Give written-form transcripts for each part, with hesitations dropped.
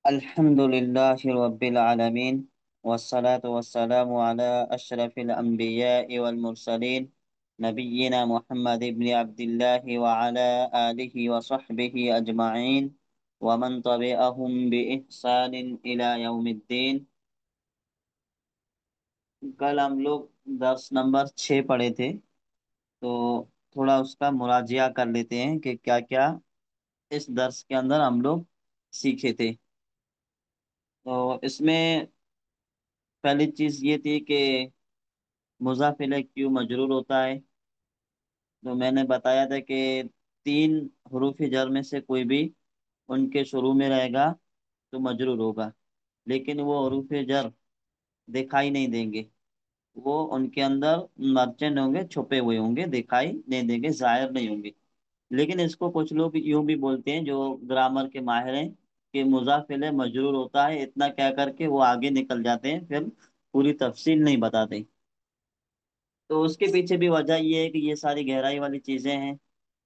अल्हम्दुलिल्लाहि रब्बिल आलमीन वस्सलातु वस्सलामु अला अशरफिल अंबिया'i वल मुरसलीन नबिय्यिना मुहम्मद इब्न अब्दिल्लाह व अला आलिहि व सहबिहि अजमाइन व मन तबिअहुम बि इहसानिन इला यौमिद्दीन। कल हम लोग दर्स नंबर 6 पढ़े थे, तो थोड़ा उसका मुराजिया कर लेते हैं कि क्या क्या इस दर्स के अंदर हम लोग सीखे थे। तो इसमें पहली चीज ये थी कि मुज़ाफ़ क्यों मजरूर होता है। तो मैंने बताया था कि तीन हरूफ जर में से कोई भी उनके शुरू में रहेगा तो मजरूर होगा, लेकिन वो हरूफ जर दिखाई नहीं देंगे। वो उनके अंदर मर्चेंट होंगे, छुपे हुए होंगे, दिखाई नहीं देंगे, जाहिर नहीं होंगे। लेकिन इसको कुछ लोग यूं भी बोलते हैं जो ग्रामर के माहिर हैं कि मुज़ाफ़ मजरूर होता है, इतना कह करके वो आगे निकल जाते हैं, फिर पूरी तफसील नहीं बताते। तो उसके पीछे भी वजह ये है कि ये सारी गहराई वाली चीजें हैं,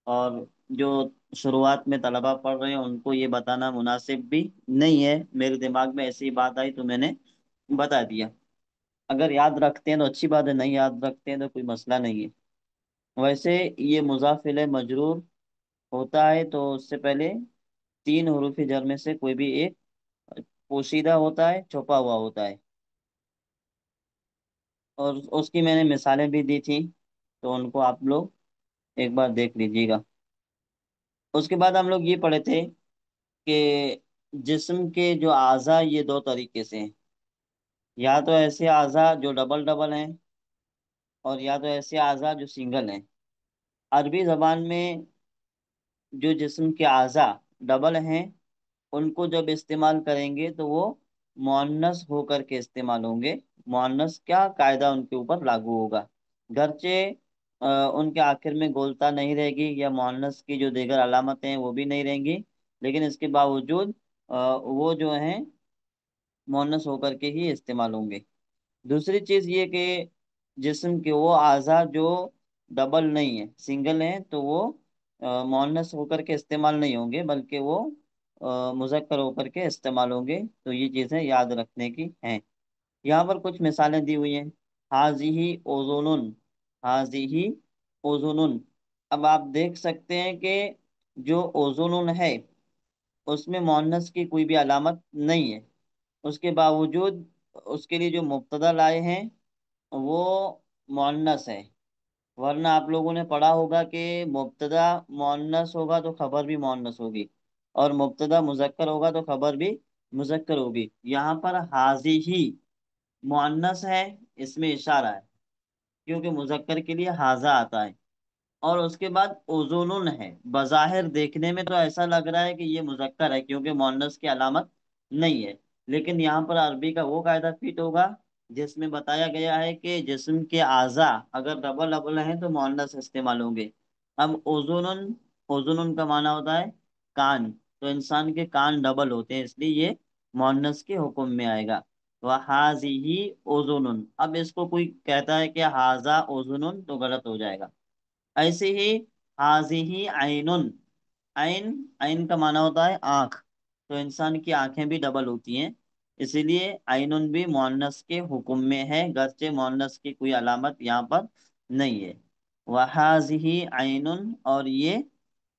और जो शुरुआत में तलबा पढ़ रहे हैं उनको ये बताना मुनासिब भी नहीं है। मेरे दिमाग में ऐसी बात आई तो मैंने बता दिया। अगर याद रखते हैं तो अच्छी बात है, नहीं याद रखते हैं तो कोई मसला नहीं है। वैसे ये मुज़ाफ़ मजरूर होता है तो उससे पहले तीन हरूफ जर में से कोई भी एक पोशीदा होता है, छुपा हुआ होता है। और उसकी मैंने मिसालें भी दी थी, तो उनको आप लोग एक बार देख लीजिएगा। उसके बाद हम लोग ये पढ़े थे कि जिस्म के जो आज़ा ये दो तरीके से हैं। या तो ऐसे आज़ा जो डबल डबल हैं, और या तो ऐसे आज़ा जो सिंगल हैं। अरबी जबान में जो जिस्म के आज़ा डबल हैं उनको जब इस्तेमाल करेंगे तो वो मुअन्नस होकर के इस्तेमाल होंगे। मुअन्नस क्या कायदा उनके ऊपर लागू होगा, गरचे उनके आखिर में गोलता नहीं रहेगी या मुअन्नस की जो दीगर अलामतें हैं वो भी नहीं रहेंगी, लेकिन इसके बावजूद वो जो हैं मुअन्नस होकर के ही इस्तेमाल होंगे। दूसरी चीज ये कि जिस्म के वो आज़ा जो डबल नहीं है, सिंगल हैं, तो वो मुअन्नस होकर के इस्तेमाल नहीं होंगे, बल्कि वो मुज़क्कर होकर के इस्तेमाल होंगे। तो ये चीज़ें याद रखने की हैं। यहाँ पर कुछ मिसालें दी हुई हैं। हाजिही ओजुनुन, हाजिही ओजुनुन। अब आप देख सकते हैं कि जो ओजुनुन है उसमें मुअन्नस की कोई भी अलामत नहीं है, उसके बावजूद उसके लिए जो मुब्तदा लाए हैं वो मुअन्नस है। वरना आप लोगों ने पढ़ा होगा कि मुब्तदा मुअन्नस होगा तो खबर भी मुअन्नस होगी, और मुब्तदा मुज़क्कर होगा तो खबर भी मुज़क्कर होगी। यहाँ पर हाजी ही मुअन्नस है, इसमें इशारा है, क्योंकि मुज़क्कर के लिए हाजा आता है। और उसके बाद ओजोनुन है, बज़ाहिर देखने में तो ऐसा लग रहा है कि ये मुज़क्कर है क्योंकि मुअन्नस की अलामत नहीं है। लेकिन यहाँ पर अरबी का वो कायदा फिट होगा जिसमें बताया गया है कि जिस्म के आज़ा अगर डबल डबल हैं तो मुअन्नस इस्तेमाल होंगे। अब ओजोनुन, ओजोनुन का माना होता है कान, तो इंसान के कान डबल होते हैं, इसलिए ये मुअन्नस के हुक्म में आएगा। वह हाजिही ओजोनुन। अब इसको कोई कहता है कि हाजा ओजोनुन तो गलत हो जाएगा। ऐसे ही हाजिही आइनुन, आइन, आइन का माना होता है आंख, तो इंसान की आंखें भी डबल होती हैं, इसीलिए आइनुन भी मुअन्नस के हुक्म में है, गर्चे मुअन्नस की कोई अलामत यहाँ पर नहीं है। वहाजिही आइनुन, और ये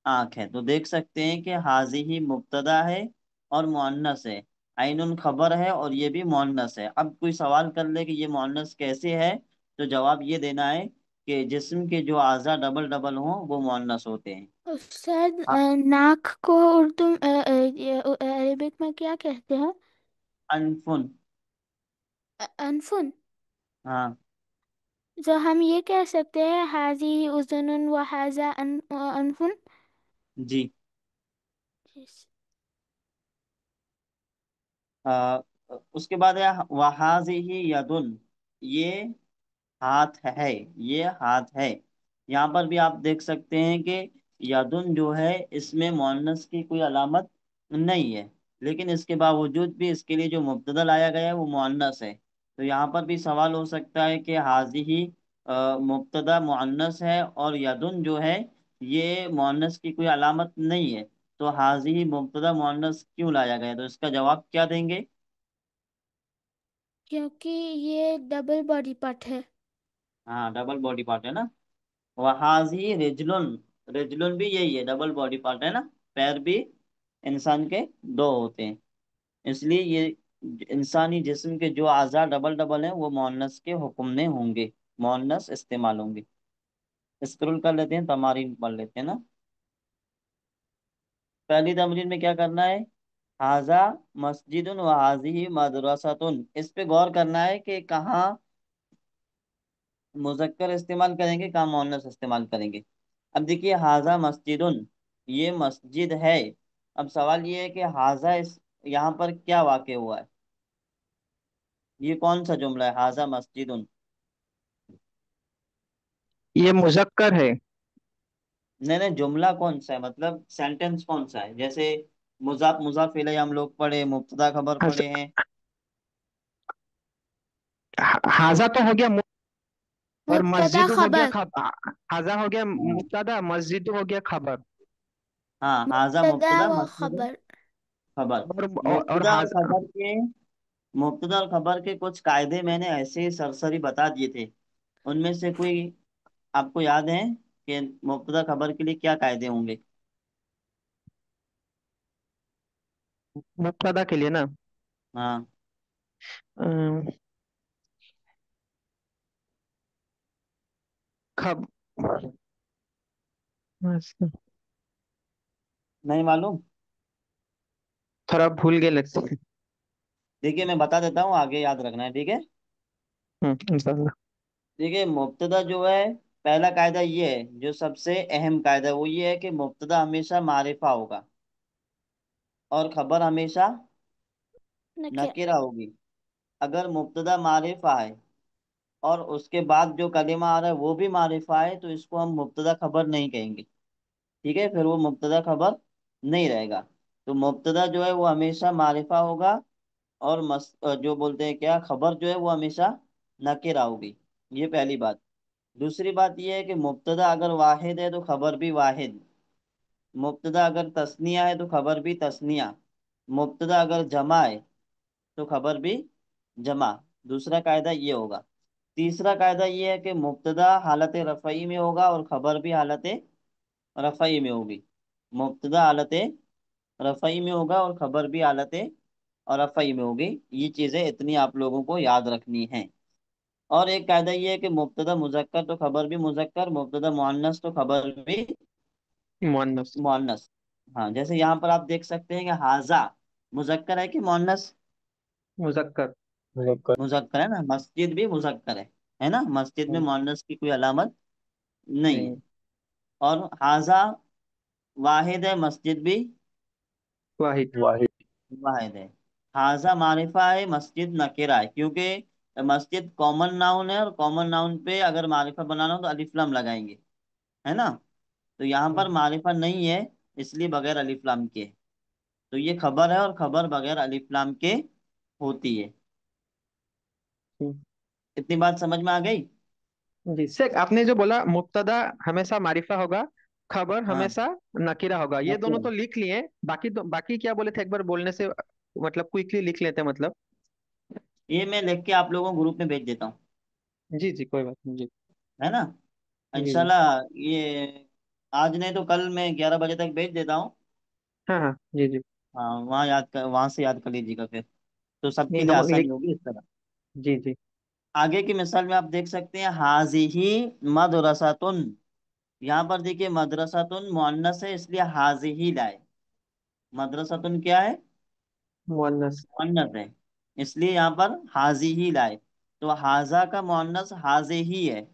आंख है। तो देख सकते हैं कि हाजिही मुब्तदा है और मुअन्नस है, आइनुन खबर है और ये भी मुअन्नस है। अब कोई सवाल कर ले कि ये मुअन्नस कैसे है, तो जवाब ये देना है कि जिस्म के जो आज़ा डबल डबल हों वो मुअन्नस होते हैं। शायद हाँ, नाक को उर्दू अरेबिक में क्या कहते हैं? अनफुन। अनफुन। हाँ जो हम ये कह सकते हैं हाजी उज़ुनुन व हाजा अनफुन। जी। Yes. आ, उसके बाद है वहाजिही यदुन, ये हाथ है, ये हाथ है। यहाँ पर भी आप देख सकते हैं कि यदुन जो है इसमें मुअन्नस की कोई अलामत नहीं है, लेकिन इसके बावजूद भी इसके लिए जो मुब्तदा लाया गया है वो मुअन्नस है। तो यहाँ पर भी सवाल हो सकता है कि हाजिही मुब्तदा मुअन्नस है और यदुन जो है ये मुअन्नस की कोई अलामत नहीं है, तो हाजी मुब्तदा मुअन्नस क्यों लाया गया, तो इसका जवाब क्या देंगे? क्योंकि ये डबल बॉडी पार्ट है। हाँ, डबल बॉडी पार्ट है ना। वहाजी रिजलुन, रिजलुन भी यही है, डबल बॉडी पार्ट है ना। पैर भी इंसान के दो होते हैं, इसलिए ये इंसानी जिस्म के जो आज़ा डबल डबल हैं वो मुअन्नस के हुक्म में होंगे, मुअन्नस इस्तेमाल होंगे। स्क्रॉल कर लेते हैं, तमारीन पढ़ लेते हैं ना। पहली तमरीन में क्या करना है? हाजा मस्जिदुन व हाजिही मदरसतुन, इस पे गौर करना है कि कहाँ मुजक्कर इस्तेमाल करेंगे, कहाँ मुअन्नस इस्तेमाल करेंगे। अब देखिए, हाजा मस्जिदुन, ये मस्जिद है। अब सवाल ये है कि हाजा इस यहाँ पर क्या वाक़ हुआ है, ये कौन सा जुमला है, हाजा मस्जिदुन? ये मुजक्कर है। नहीं नहीं, जुमला कौन सा है, मतलब सेंटेंस कौन सा है? जैसे मुजाफ मुजाफ इलैहि हम लोग पढ़े, मुब्तदा खबर हज- पढ़े हैं। हाजा तो हो गया और मुब्तदा मस्जिद हो गया खबर। हाजा हो गया हाँ मुब्तदा, मस्जिद हो गया खबर। हाँ, हाजा मुब्तदा मुब्तदा व मस्जिद खबर। खबर। और मुब्तदा और हाजा। खबर के मुब्तदा और खबर के कुछ कायदे मैंने ऐसे ही सरसरी बता दिए थे, उनमें से कोई आपको याद है कि मुब्तदा खबर के लिए क्या कायदे होंगे? मुब्तदा के लिए ना। हाँ, अम, खब नहीं मालूम? थोड़ा भूल गए लगता है। देखिए मैं बता देता हूँ, आगे याद रखना है, ठीक है। इंशाल्लाह। देखिए मुब्तदा जो है, पहला कायदा ये है, जो सबसे अहम कायदा है, वो ये है कि मुब्तदा हमेशा मारिफा होगा और खबर हमेशा नकिर। नकिरा होगी। अगर मुब्तदा मारिफा है और उसके बाद जो कलिमा आ रहा है वो भी मारिफा है, तो इसको हम मुब्तदा खबर नहीं कहेंगे, ठीक है, फिर वो मुब्तदा खबर नहीं रहेगा। तो मुब्तदा जो है वो हमेशा मारिफा होगा, और जो बोलते हैं क्या, खबर जो है वो हमेशा नकिरा होगी। ये पहली बात। दूसरी बात ये है कि मुब्तदा अगर वाहिद है तो खबर भी वाहिद, मुब्तदा अगर तस्निया है तो खबर भी तस्निया, मुब्तदा अगर जमा है तो खबर भी जमा। दूसरा कायदा ये होगा। तीसरा कायदा ये है कि मुब्तदा हालत रफ़ई में होगा और खबर भी हालत रफ़ई में होगी। मुब्तदा हालत रफ़ई में होगा और खबर भी हालत रफ़ई में होगी। ये चीज़ें इतनी आप लोगों को याद रखनी हैं। और एक कायदा ये है कि मुब्तदा मुज़क्कर तो खबर भी मुज़क्कर, मुब्तदा मुअन्नस तो खबर भी मुअन्नस। मुअन्नस। हाँ, जैसे यहाँ पर आप देख सकते हैं कि हाजा मुज़क्कर है कि मुअन्नस? मुजक्कर। मुज़क्कर है ना, मस्जिद भी मुज़क्कर है ना, मस्जिद में हम्म, मुअन्नस की कोई अलामत नहीं है। नहीं। और हाजा वाहिद है, मस्जिद भी वाहिद। वाहिद है। हाजा मारिफा है, मस्जिद नकेरा है, क्योंकि मस्जिद कॉमन नाउन है, और कॉमन नाउन पे अगर मारिफा बनाना हो तो अलिफ लाम लगाएंगे, है ना। तो यहाँ पर हम्म, मारिफा नहीं है, इसलिए बगैर अलिफ लाम के है। तो ये खबर है, और खबर बगैर अलिफ लाम के होती है। हम्म। इतनी बात समझ में आ गई? जी शेख, आपने जो बोला मुब्तदा हमेशा मारिफा होगा, खबर हाँ, हमेशा नकीरा होगा, ये दोनों नकेरा। तो लिख लिए। बाकी क्या बोले थे, एक बार बोलने से मतलब क्विकली लिख लेते हैं मतलब। ये मैं लिख के आप लोगों को ग्रुप में भेज देता हूँ, जी जी, कोई बात नहीं जी। है ना। जी जी। इंशाल्लाह ये आज नहीं तो कल मैं 11 बजे तक भेज देता हूँ। हाँ हाँ जी जी। हाँ, वहाँ याद कर, वहां से याद कर लीजिएगा फिर, तो सबके नहीं लिए हम आसानी लिख। होगी इस तरह। जी जी। आगे की मिसाल में आप देख सकते हैं, हाजिही मदरसातुन। यहाँ पर देखिए मदरसातुन मुअन्नस है, इसलिए हाजिही लाए। मदरसातुन क्या है? मुअन्नस। मुअन्नस है, इसलिए यहाँ पर हाजिही लाए। तो हाजा का मुअन्नस हाजिही है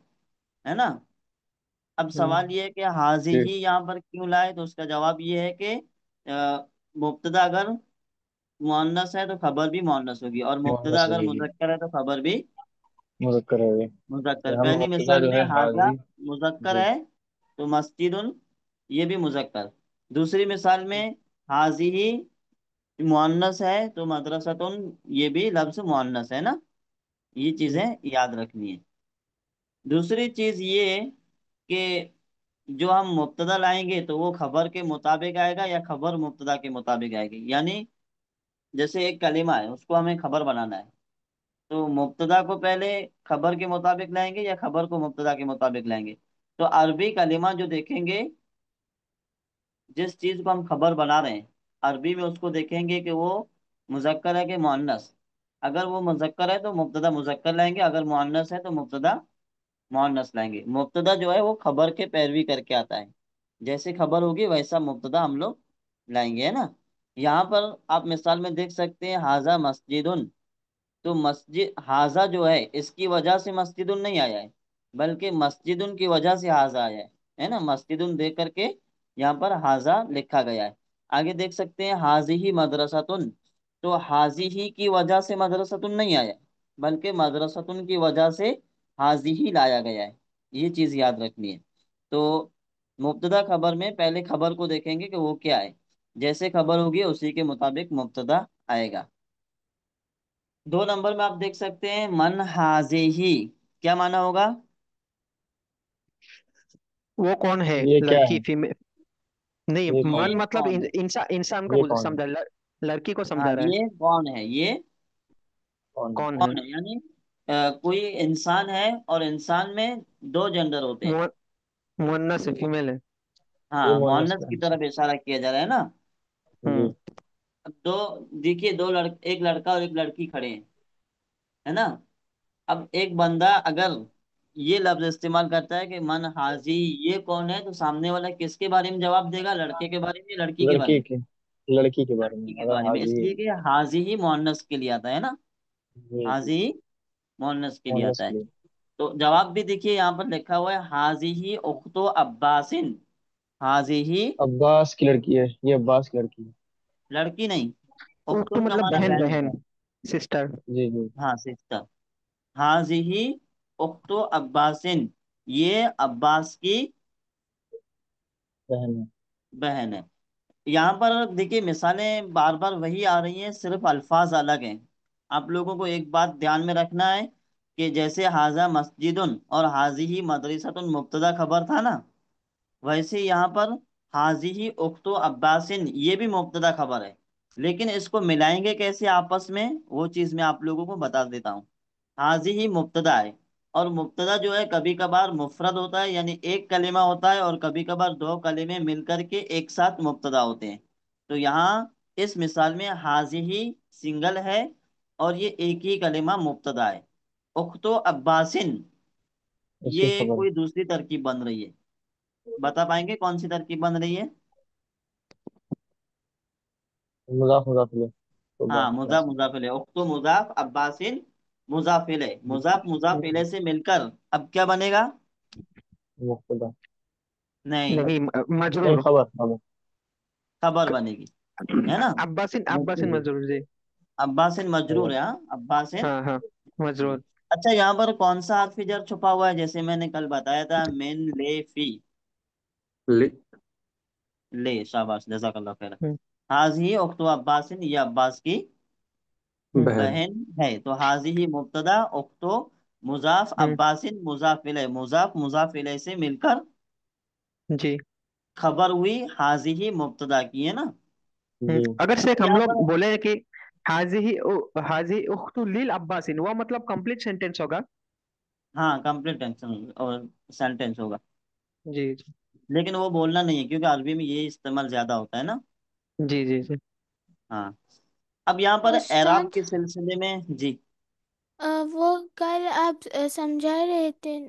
ना। अब सवाल हम्म। ये है कि हाजिही यहाँ पर क्यों लाए, तो उसका जवाब ये है कि मुब्तदा अगर मुअन्नस है तो खबर भी मुअन्नस होगी, और मुब्तदा मोहम्मद अगर सही मुज़क्कर है तो खबर भी मुज़क्कर है ये। मुज़क्कर। यहाँ पहली मुब्तदा मिसाल जो में है हाजा हाजी। मुज़क्कर जी। है तो मस्जिदुन ये भी मुज़क्कर। दूसरी मिसाल में हाजिही मुअन्नस है तो मदरसतुन ये भी लफ्ज़ मुअन्नस है ना। ये चीज़ें याद रखनी है। दूसरी चीज़ ये कि जो हम मुब्तदा लाएंगे तो वो खबर के मुताबिक आएगा या खबर मुब्तदा के मुताबिक आएगी। यानी जैसे एक कलिमा है, उसको हमें खबर बनाना है, तो मुब्तदा को पहले खबर के मुताबिक लाएंगे या खबर को मुब्तदा के मुताबिक लाएंगे। तो अरबी कलिमा जो देखेंगे, जिस चीज को हम खबर बना रहे हैं, अरबी में उसको देखेंगे कि वो मुजक्कर है कि मुअन्नस। अगर वो मुजक्कर है तो मुब्तदा मुजक्कर लाएंगे, अगर मुअन्नस है तो मुब्तदा मुअन्नस लाएंगे। मुब्तदा जो है वो खबर के पैरवी करके आता है, जैसे खबर होगी वैसा मुब्तदा हम लोग लाएंगे, है ना। यहाँ पर आप मिसाल में देख सकते हैं, हाजा मस्जिदुन। तो मस्जिद हाजा जो है, इसकी वजह से मस्जिदुन नहीं आया है, बल्कि मस्जिदुन की वजह से हाजा आया है ना। मस्जिदुन देख करके यहाँ पर हाजा लिखा गया है। आगे देख सकते हैं, हाजी ही मदरसतुन। तो हाजी ही की वजह से मदरसतुन नहीं आया, बल्कि मदरसतुन की वजह से हाजी ही लाया गया है। ये चीज याद रखनी है। तो मुब्तदा खबर में पहले खबर को देखेंगे कि वो क्या है, जैसे खबर होगी उसी के मुताबिक मुब्तदा आएगा। 2 नंबर में आप देख सकते हैं, मन हाजे ही। क्या माना होगा? वो कौन है? ये क्या लड़की है? फीमेल? नहीं, ये कौन मन ये है? मतलब कौन है? इंसान को ये कौन है? समझा, लड़की को हाँ, समझा रहा है। ये कौन है, ये कौन है? कौन है? कौन है, यानी कोई इंसान है, और इंसान में 2 जेंडर होते हैं। मु- मुअन्नस है, फीमेल है। ये हाँ, मोहन मुअन्नस की नस्ल तरफ इशारा किया जा रहा है ना। हम्म। जी। अब देखिए, एक लड़का और एक लड़की खड़े हैं, है ना। अब एक बंदा अगर ये लफ्ज इस्तेमाल करता है कि मन हाजी, ये कौन है, तो सामने वाला किसके बारे में जवाब देगा? लड़के के बारे में या लड़की के बारे लड़की में? के लड़की के बारे में, लड़की के अगर बारे में, हाजी है। इसलिए कि हाजी ही मुअन्नस के लिए आता है ना। जी जी। हाजी ही मुअन्नस के लिए मोहन आता है। नस्ल। तो जवाब भी देखिए, यहाँ पर लिखा हुआ है, हाजी ही उख्तो अब्बासिन। हाजी ही, अब्बास की लड़की है, ये अब्बास की लड़की है। लड़की नहीं, उख तो उख्तुन का मतलब माना बहन, बहन होता बहन, है। सिस्टर। जी जी। हाँ, सिस्टर। हाजी ही उख्तो अब्बासिन, ये अब्बास की बहन है। बहन है। यहाँ पर देखिए, मिसालें बार बार वही आ रही हैं, सिर्फ अल्फाज अलग हैं। आप लोगों को एक बात ध्यान में रखना है कि जैसे हाजा मस्जिदुन और हाजी ही मदरसतुन मुब्तदा खबर था ना, वैसे यहाँ पर हाजी ही उख्तो अब्बासिन ये भी मुब्तदा खबर है। लेकिन इसको मिलाएंगे कैसे आपस में, वो चीज मैं आप लोगों को बता देता हूँ। हाजी ही मुब्तदा है, और मुब्तदा जो है कभी कभार मुफरद होता है, यानी एक कलिमा होता है, और कभी कभार 2 कलिमे मिलकर के एक साथ मुब्तदा होते हैं। तो यहाँ इस मिसाल में हाजी ही सिंगल है, और ये एक ही कलिमा मुब्तदा है। उख्तो अब्बासिन, इसकी ये खबर। कोई दूसरी तरकीब बन रही है। बता पाएंगे कौन सी तरकीब बन रही है? मुजाफ मुजाफ इलैह। तो हाँ, बात मुजाफ बस। मुजाफ इलैह, उख्तो मुजाफ अब्बासिन मुजाफ इलैह, मुजाफ मुजाफ इलैह से मिलकर अब क्या बनेगा? मुफ्तदा। नहीं, नहीं, नहीं, मजरूर। खबर खबर। खबर बनेगी, है ना। अब्बासिन, अब्बासिन मजरूर, मजरूर जी। अब्बासिन मजरूर खबर। है, हाँ, अब्बासिन। हाँ हाँ, मजरूर। अच्छा, यहाँ पर कौन सा हार्फ जर छुपा हुआ है? जैसे मैंने कल बताया था, मेन ले फी। ले। ले, शाबाश, जज़ाकल्लाह खैर। हम्म। हाजी उख्तो अब्बासिन, ये अब्बास की हम्म। बहन। बहन है। तो हाजी ही मुब्तदा, उख्तो मुजाफ, हम्म। अब्बासिन मुजाफ इलैह, मुजाफ मुजाफ इलैह से मिलकर जी। खबर हुई हाजी ही मुब्तदा की, है ना। जी। अगर शेख अब हम यहाँ लोग पर, बोले कि हाजी उख्तु लिल अब्बासिन, वो मतलब कंप्लीट सेंटेंस होगा। हाँ, कंप्लीट टेंशन और सेंटेंस होगा। जी जी। लेकिन वो बोलना नहीं है, क्योंकि अरबी में ये इस्तेमाल ज्यादा होता है ना। जी जी जी। हाँ। अब यहाँ पर एराब उस्ताद, के सिलसिले में जी। वो कल आप समझा रहे थे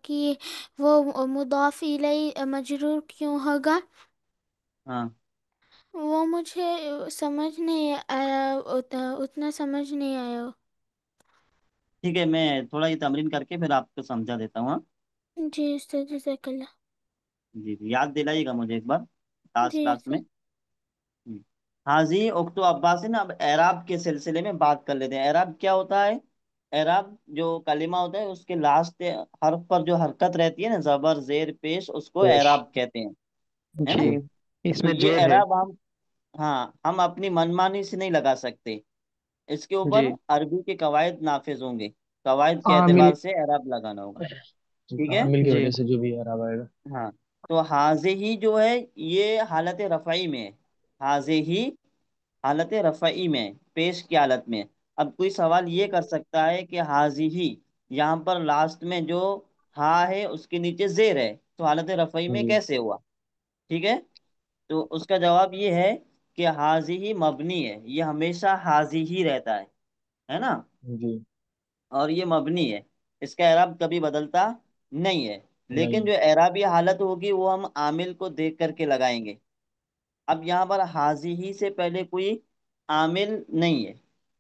कि वो मुदाफ इलई मजरूर क्यों होगा। हाँ, वो मुझे समझ नहीं आया, उतना समझ नहीं आया। ठीक है, मैं थोड़ा ये तमरीन करके फिर आपको समझा देता हूँ, हाँ? जी उस्ताद, जज़ाकल्लाह। जी जी, याद दिलाइएगा मुझे एक बार क्लास जी क्लास में। उस्ताद। हाजी उक्तो अब्बास है ना। अब एराब के सिलसिले में बात कर लेते हैं। एराब क्या होता है? एराब जो कलिमा होता है, उसके लास्ट हर्फ पर जो हरकत रहती है ना, जबर जेर पेश, उसको पेश। एराब कहते हैं, है जी, ना। तो इसमें ये जेर है। एराब हम, हाँ, हम अपनी मनमानी से नहीं लगा सकते। इसके ऊपर जी। अरबी के कवायद नाफिज होंगे। कवायद के आमिल। एतबार से एराब लगाना होगा। ठीक है। आमिल की जी। वजह से जो भी हरा आएगा। हाँ। तो हाजे ही जो है ये हालत रफ़ई में है। हाजे ही हालत रफ़ई में है, पेश की हालत में है। अब कोई सवाल ये कर सकता है कि हाजी ही, यहाँ पर लास्ट में जो हा है उसके नीचे जेर है, तो हालत रफ़ई में जी कैसे हुआ? ठीक है। तो उसका जवाब ये है कि हाजी ही मबनी है, ये हमेशा हाजी ही रहता है ना। जी। और ये मबनी है, इसका एराब कभी बदलता नहीं है। लेकिन नहीं। जो एराबी हालत होगी वो हम आमिल को देख करके लगाएंगे। अब यहाँ पर हाजी ही से पहले कोई आमिल नहीं है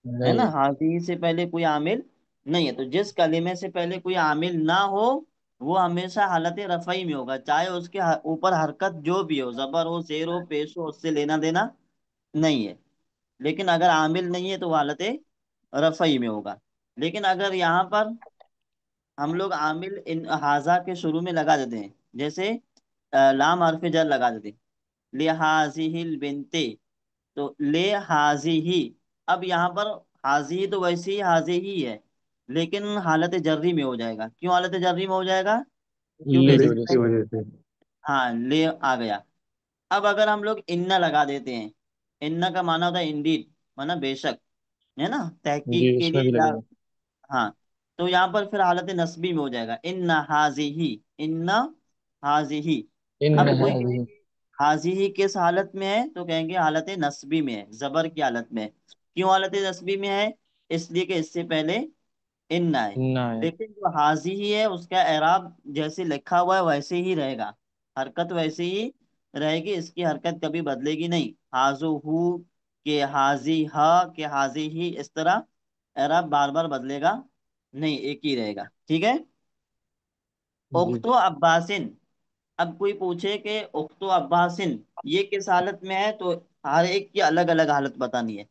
नहीं ना, है। हाजी ही से पहले कोई आमिल नहीं है। तो जिस कलीमे से पहले कोई आमिल ना हो वो हमेशा हालत रफ़ई में होगा, चाहे उसके ऊपर हरकत जो भी हो, जबर हो, शेर हो, पेश हो, उससे लेना देना नहीं है। लेकिन अगर आमिल नहीं है तो वो हालत रफ़ई में होगा। लेकिन अगर यहाँ पर हम लोग आमिल इन हाजा के शुरू में लगा देते हैं, जैसे लाम हरफ जर लगा देते हैं, लिहाजिहिल बिनते, तो ले हाजी ही। अब यहाँ पर हाजी ही तो वैसे ही हाजी ही है, लेकिन हालत जर्री में हो जाएगा। क्यों हालत जर्री में हो जाएगा? क्योंकि ले की इससे वजह पहले, से। हाँ ले आ गया। अब अगर हम लोग इन्ना लगा देते हैं, इन्ना का माना होता है इंडीड, माना बेशक, है ना, जी तहकीक के इसमें लिए भी या, लगेगा। हाँ। तो यहाँ पर फिर हालत नस्बी में हो जाएगा, इन्ना हाजी ही, इन्ना हाजी ही। इन अब कोई कहे हाजी। कि हाजी ही किस हालत में है, तो कहेंगे हालत नस्बी में है, जबर की हालत में है। क्यों हालत नस्बी में है? इसलिए कि इससे पहले इन्ना है। ना है। लेकिन जो हाजी ही है उसका एराब जैसे लिखा हुआ है वैसे ही रहेगा, हरकत वैसे ही रहेगी, इसकी हरकत कभी बदलेगी नहीं। हाजू हु के हाजी हा के हाजी ही, इस तरह एराब बार बार बदलेगा नहीं, एक ही रहेगा। ठीक है। जी। उख्तो अब्बासिन, अब कोई पूछे कि उख्तो अब्बासिन ये किस हालत में है, तो हर एक की अलग अलग हालत बतानी है।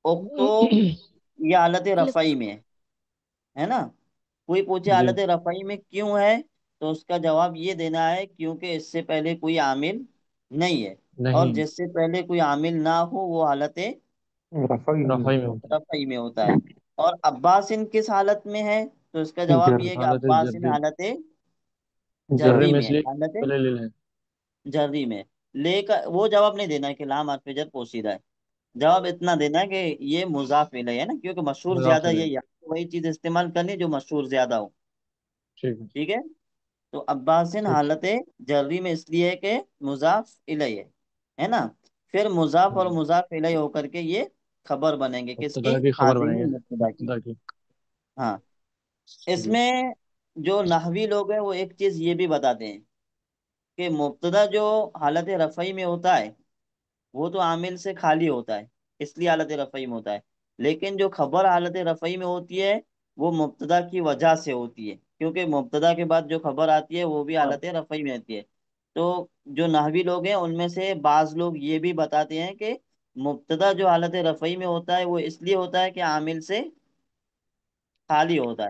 उख्तो ये हालत अलिफ। रफ़ई में है ना। कोई पूछे जी। हालत रफ़ई में क्यों है, तो उसका जवाब ये देना है क्योंकि इससे पहले कोई आमिल नहीं है, और नहीं। जिससे पहले कोई आमिल ना हो वो हालत रफाई में होता रफ़ई में होता है। और अब्बासिन किस हालत में है, तो इसका है। जवाब ये है कि हालत अब्बासिन जर्री। हालत जर्री जर्री में में है, इसलिए हालत पहले ले लें। जर्री में। लेकर वो जवाब नहीं देना है कि लाम हर्फ जर पोशीदा है, जवाब इतना देना है कि ये मुजाफ इलैहि है ना, क्योंकि मशहूर ज्यादा मुदाफिल है। यही है, वही चीज इस्तेमाल करनी है जो मशहूर ज्यादा हो। ठीक है। ठीक है। तो अब्बासिन ठीक। हालत जर्री में इसलिए है कि मुजाफ इलैहि है ना। फिर मुजाफ और जी। मुजाफ इलैहि होकर के ये खबर बनेंगे किसकी? मुब्तदा की खबर हाजिर बनेंगे। मुब्तदा की। मुब्तदा की। हाँ। जी। इसमें जो नहवी लोग हैं वो एक चीज ये भी बताते हैं कि मुब्तदा जो हालत रफ़ई में होता है वो तो आमिल से खाली होता है, इसलिए हालत रफ़ई में होता है। लेकिन जो खबर हालत रफ़ई में होती है वो मुब्तदा की वजह से होती है, क्योंकि मुब्तदा के बाद जो खबर आती है वो भी हाँ। हालत रफ़ई में आती है। तो जो नहवी लोग हैं उनमें से बाज लोग ये भी बताते हैं कि मुब्तदा जो हालत रफ़ई में होता है वो इसलिए होता है कि आमिल से खाली होता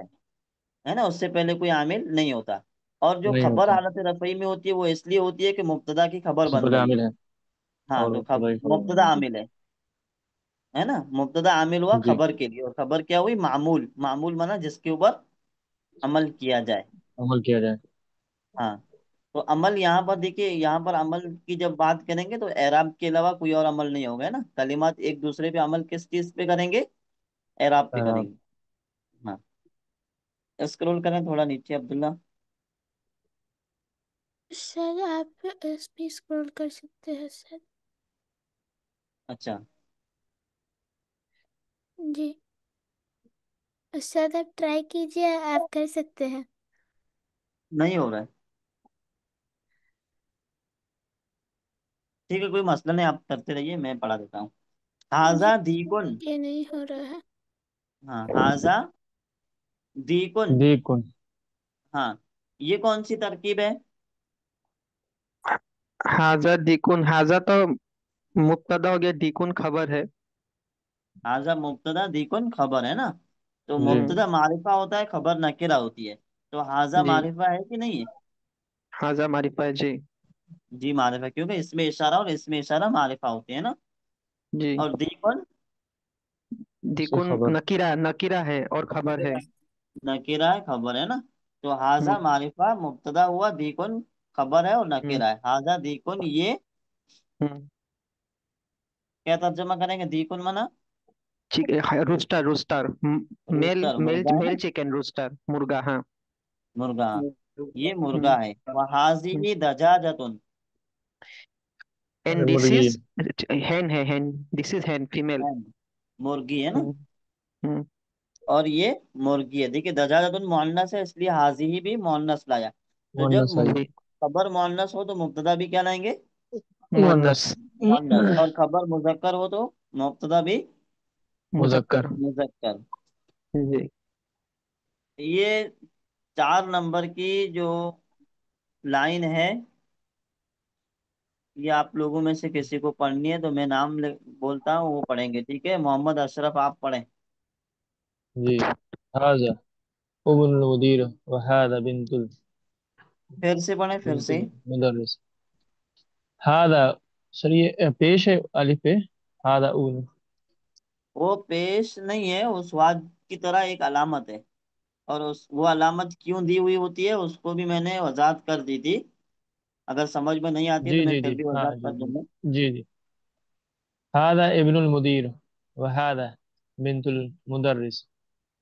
है ना, उससे पहले कोई आमिल नहीं होता। और जो नहीं खबर होता। हालत रफ़ई में होती है वो इसलिए होती है कि मुब्तदा की खबर इससे बन पहले रही है। आमिल है। हाँ, और तो मुब्तदा की मुब्तदा खबर। आमिल है ना, मुब्तदा आमिल हुआ जी। खबर के लिए, और खबर क्या हुई? मामूल, मामूल माना जिसके ऊपर अमल किया जाए। अमल किया जाए। हाँ। तो अमल यहाँ पर देखिए, यहाँ पर अमल की जब बात करेंगे तो एराब के अलावा कोई और अमल नहीं होगा, है ना। कलिमात एक दूसरे पे अमल किस चीज पे करेंगे? एराब पे हाँ। करेंगे। हाँ। स्क्रॉल करें थोड़ा नीचे अब्दुल्ला। सर आप इस पे स्क्रॉल कर सकते हैं सर। अच्छा। जी सर, आप ट्राई कीजिए, आप कर सकते हैं। नहीं हो रहा है। ठीक है, कोई मसला नहीं, आप करते रहिए, मैं पढ़ा देता हूँ। जी हाजा सर, दीकुन। ये नहीं हो रहा है। हाँ, हाजा दीकुन। दीकुन। हाँ, ये कौन सी तरकीब है? हाजा दीकुन, हाजा तो मुब्तदा हो गया, दीकुन खबर है। हाजा मुब्तदा दीकुन खबर है ना। तो जी। मुब्तदा मारिफा होता है, खबर नकिरा होती है। तो हाजा जी, मारिफा है कि नहीं है? हाजा मारिफा है जी। जी मारिफा, क्योंकि इसमें इशारा और इसमें इशारा मारिफा होते हैं ना। जी, और दीकुन से दीकुन खबर। नकीरा, नकीरा है और खबर है। नकिरा है, खबर है ना। तो हाजा हम्म। मारिफा मुब्तदा हुआ, दीकुन खबर है और हम्म नकेरा है। हाजा दीकुन, ये हम्म क्या तर्जमा करेंगे? दीकुन मना rooster rooster, male rooster, male मुर्गा है मेल ना, चिकन रूस्टर, मुर्गा, हाँ। मुर्गा। ये मुर्गा हम्म है। वह हाजी दजाजतुन, एंड दिस मुर्गी। इज हैन है, हैन, दिस इज हैन, फीमेल। है, मुर्गी है ना। हम्म हम्म और ये मुर्गी है। देखिए दजाजतुन मुअन्नस है, इसलिए हाजी ही भी मुअन्नस लाया। तो जब मुअन्नस आई। जी, खबर मुअन्नस हो तो मुब्तदा भी क्या लाएंगे? मुअन्नस, मुअन्नस। मुअन्नस। और खबर मुजक्कर हो तो मुब्तदा भी मुजक्कर। मुजक्कर। मुजक्कर। जी। ये 4 नंबर की जो लाइन है, ये आप लोगों में से किसी को पढ़नी है तो मैं नाम बोलता हूँ, वो पढ़ेंगे, ठीक है? मोहम्मद अशरफ, आप पढ़ें। जी। हाजा उबुल मुदीर व हादा बिंतुल फिर से पढ़ें, फिर से। बिंतुल मुदर्रिस। हादा, सर ये पेश है अलिफ पे। हादा ऊन। वो पेश नहीं है, उस वाद की तरह एक अलामत है। और उस वो अलामत क्यों दी हुई होती है उसको भी मैंने वजाहत कर दी थी। अगर समझ में नहीं आती है तो जी मैं जी फिर जी, भी हाँ वजाहत जी कर जी। दूंगा। जी जी। हादा इब्नुल मुदीर व हादा बिंतुल मुदर्रिस।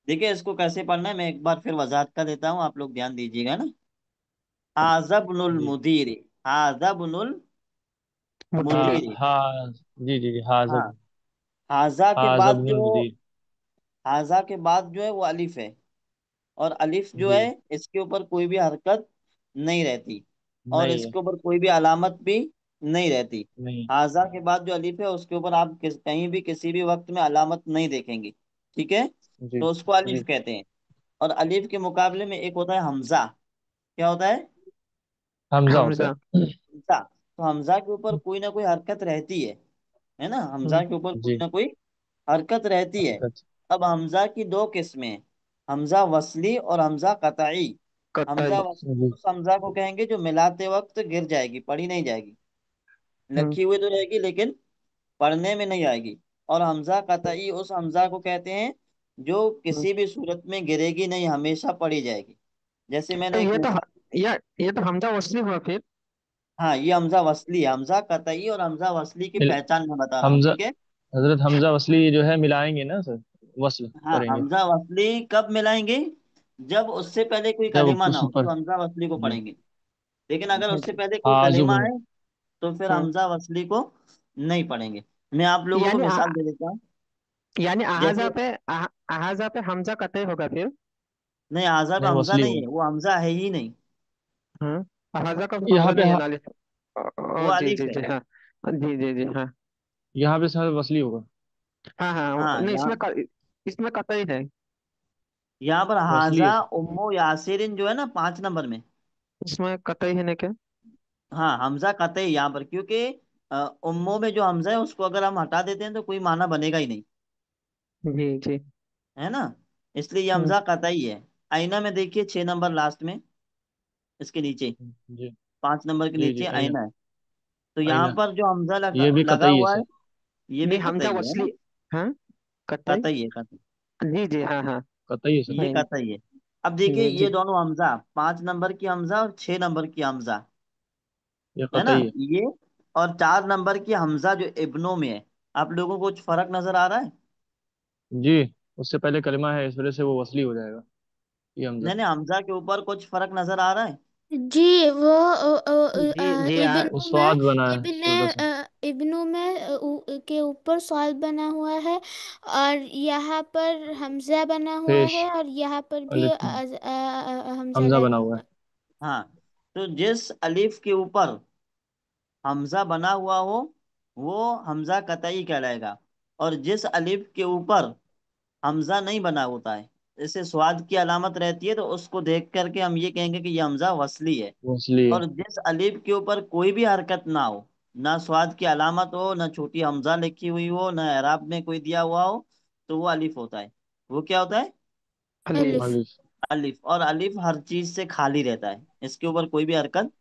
देखिए इसको कैसे पढ़ना है मैं एक बार फिर वजाहत कर देता हूँ, आप लोग ध्यान दीजिएगा ना। हाजबनुल जी। मुदीर, हाजबनुल मुदीर। मुदीर। हाँ हाँ। जी जी जी, हाँ, हाजब। हाजा के बाद हाजबनुल जो, मुदीर। हाजा के बाद जो है वो अलिफ है। और अलिफ जो है जी। इसके ऊपर कोई भी हरकत नहीं रहती, और नहीं है। इसके ऊपर कोई भी अलामत भी नहीं रहती। नहीं। हाजा के बाद जो अलिफ है उसके ऊपर आप कहीं भी किसी भी वक्त में अलामत नहीं देखेंगे, ठीक है? जी तो उसको अलिफ जी। कहते हैं। और अलिफ के मुकाबले में एक होता है हमजा। क्या होता है? हमजा होता हमजा। है। हमजा। तो हमजा के ऊपर कोई ना कोई हरकत रहती है ना? हमजा हम्म, के ऊपर कोई जी। ना कोई हरकत रहती है। हरकत। अब हमजा की दो किस्में हैं, हमजा वसली और हमजा कतई। हमजा कतई। वसली जी उस हमजा को कहेंगे जो मिलाते वक्त गिर जाएगी, पढ़ी नहीं जाएगी, हम्म लखी हुई तो रहेगी लेकिन पढ़ने में नहीं आएगी। और हमजा कतई उस हमजा को कहते हैं जो हम्म। किसी भी सूरत में गिरेगी नहीं, हमेशा पढ़ी जाएगी। जैसे तो मैंने एक मिसाल, ये तो हमजा वसली हुआ फिर। हाँ ये हमजा वसली है। हमजा कतई और हमजा वसली की मिल पहचान मैं बता रहा हूँ, हमजा। ठीक है? हजरत हमजा वसली जो है मिलाएंगे ना सर, वस्ल हाँ, करेंगे। हमजा वसली कब मिलाएंगे? जब उससे पहले कोई जब कलिमा ना उस हो ऊपर। तो हमजा वसली को जी। पढ़ेंगे। लेकिन अगर जी उससे जी। पहले कोई कलिमा हाजुबुन। है तो फिर हाँ। हमजा वसली को नहीं पढ़ेंगे। मैं आप लोगों को यानी मिसाल दे देता हूँ। यानी जैसे, आहाजा पे हमजा कतई होगा फिर। नहीं आज़ाब नहीं, हमजा वसली नहीं होगा। है, वो हमजा है ही नहीं, हाँ, आहाजा का यहाँ हमजा पे नहीं है नाले। वो जी अलिफ जी है। जी, हाँ। जी जी जी, हाँ। यहाँ पे सर वसली होगा। हाँ हाँ, हाँ नहीं, यहाँ, इसमें कतई है। यहाँ पर वसली हाजा है सर। उम्मो यासिरिन जो है ना 5 नंबर में, इसमें कतई है ना क्या? हाँ हमजा कतई यहाँ पर, क्योंकि उम्मो में जो हमजा है उसको अगर हम हटा देते हैं तो कोई माना बनेगा ही नहीं, जी जी। है ना? इसलिए ये हम्म हमजा कतई है। आईना में देखिए 6 नंबर लास्ट में, इसके नीचे, जी 5 नंबर के जी जी, नीचे आईना। आईना है। तो यहाँ आईना। पर जो हमजा ये भी लगा कतई है हुआ है सर। ये भी नहीं, हमजा कतई है ना? वसली। हाँ, कतई। कतई है, कतई। जी जी, हाँ हाँ। कतई है सर। ये नहीं। कतई है। अब देखिए जी ये जी। दोनों हमजा, 5 नंबर की हमजा और 6 नंबर की हमजा, ये है ना? कतई है। ये और 4 नंबर की हमजा जो इब्नों में है, आप लोगों को कुछ फर्क नजर आ रहा है? जी। उससे पहले कलमा है, इस वजह से वो वसली हो जाएगा, ये हमजा। नहीं नहीं, हमजा के ऊपर कुछ फर्क नजर आ रहा है? जी वो जी जी, वो इब्नू में, स्वाद बना है इब्न इस वजह से। इब्नू में के ऊपर सॉल बना हुआ है, और यहाँ पर हमजा बना हुआ पेश है, और यहाँ पर भी अलिफ हमजा हमजा बना लगा हुआ हुआ है। है। हाँ, तो जिस अलिफ के ऊपर हमजा बना हुआ हो वो हमजा कतई कहलाएगा। और जिस अलिफ के ऊपर हमजा नहीं बना होता है, जैसे स्वाद की अलामत रहती है, तो उसको देख करके हम ये कहेंगे कि ये हमजा वसली है। वसली है। और जिस अलिफ के ऊपर कोई भी हरकत ना हो, ना स्वाद की अलामत हो, ना छोटी हमजा लिखी हुई हो, ना एराब में कोई दिया हुआ हो, तो वो अलिफ होता है। वो क्या होता है? अलीफ। अलिफ। अलिफ। अलिफ। और अलिफ हर चीज से खाली रहता है, इसके ऊपर कोई भी हरकत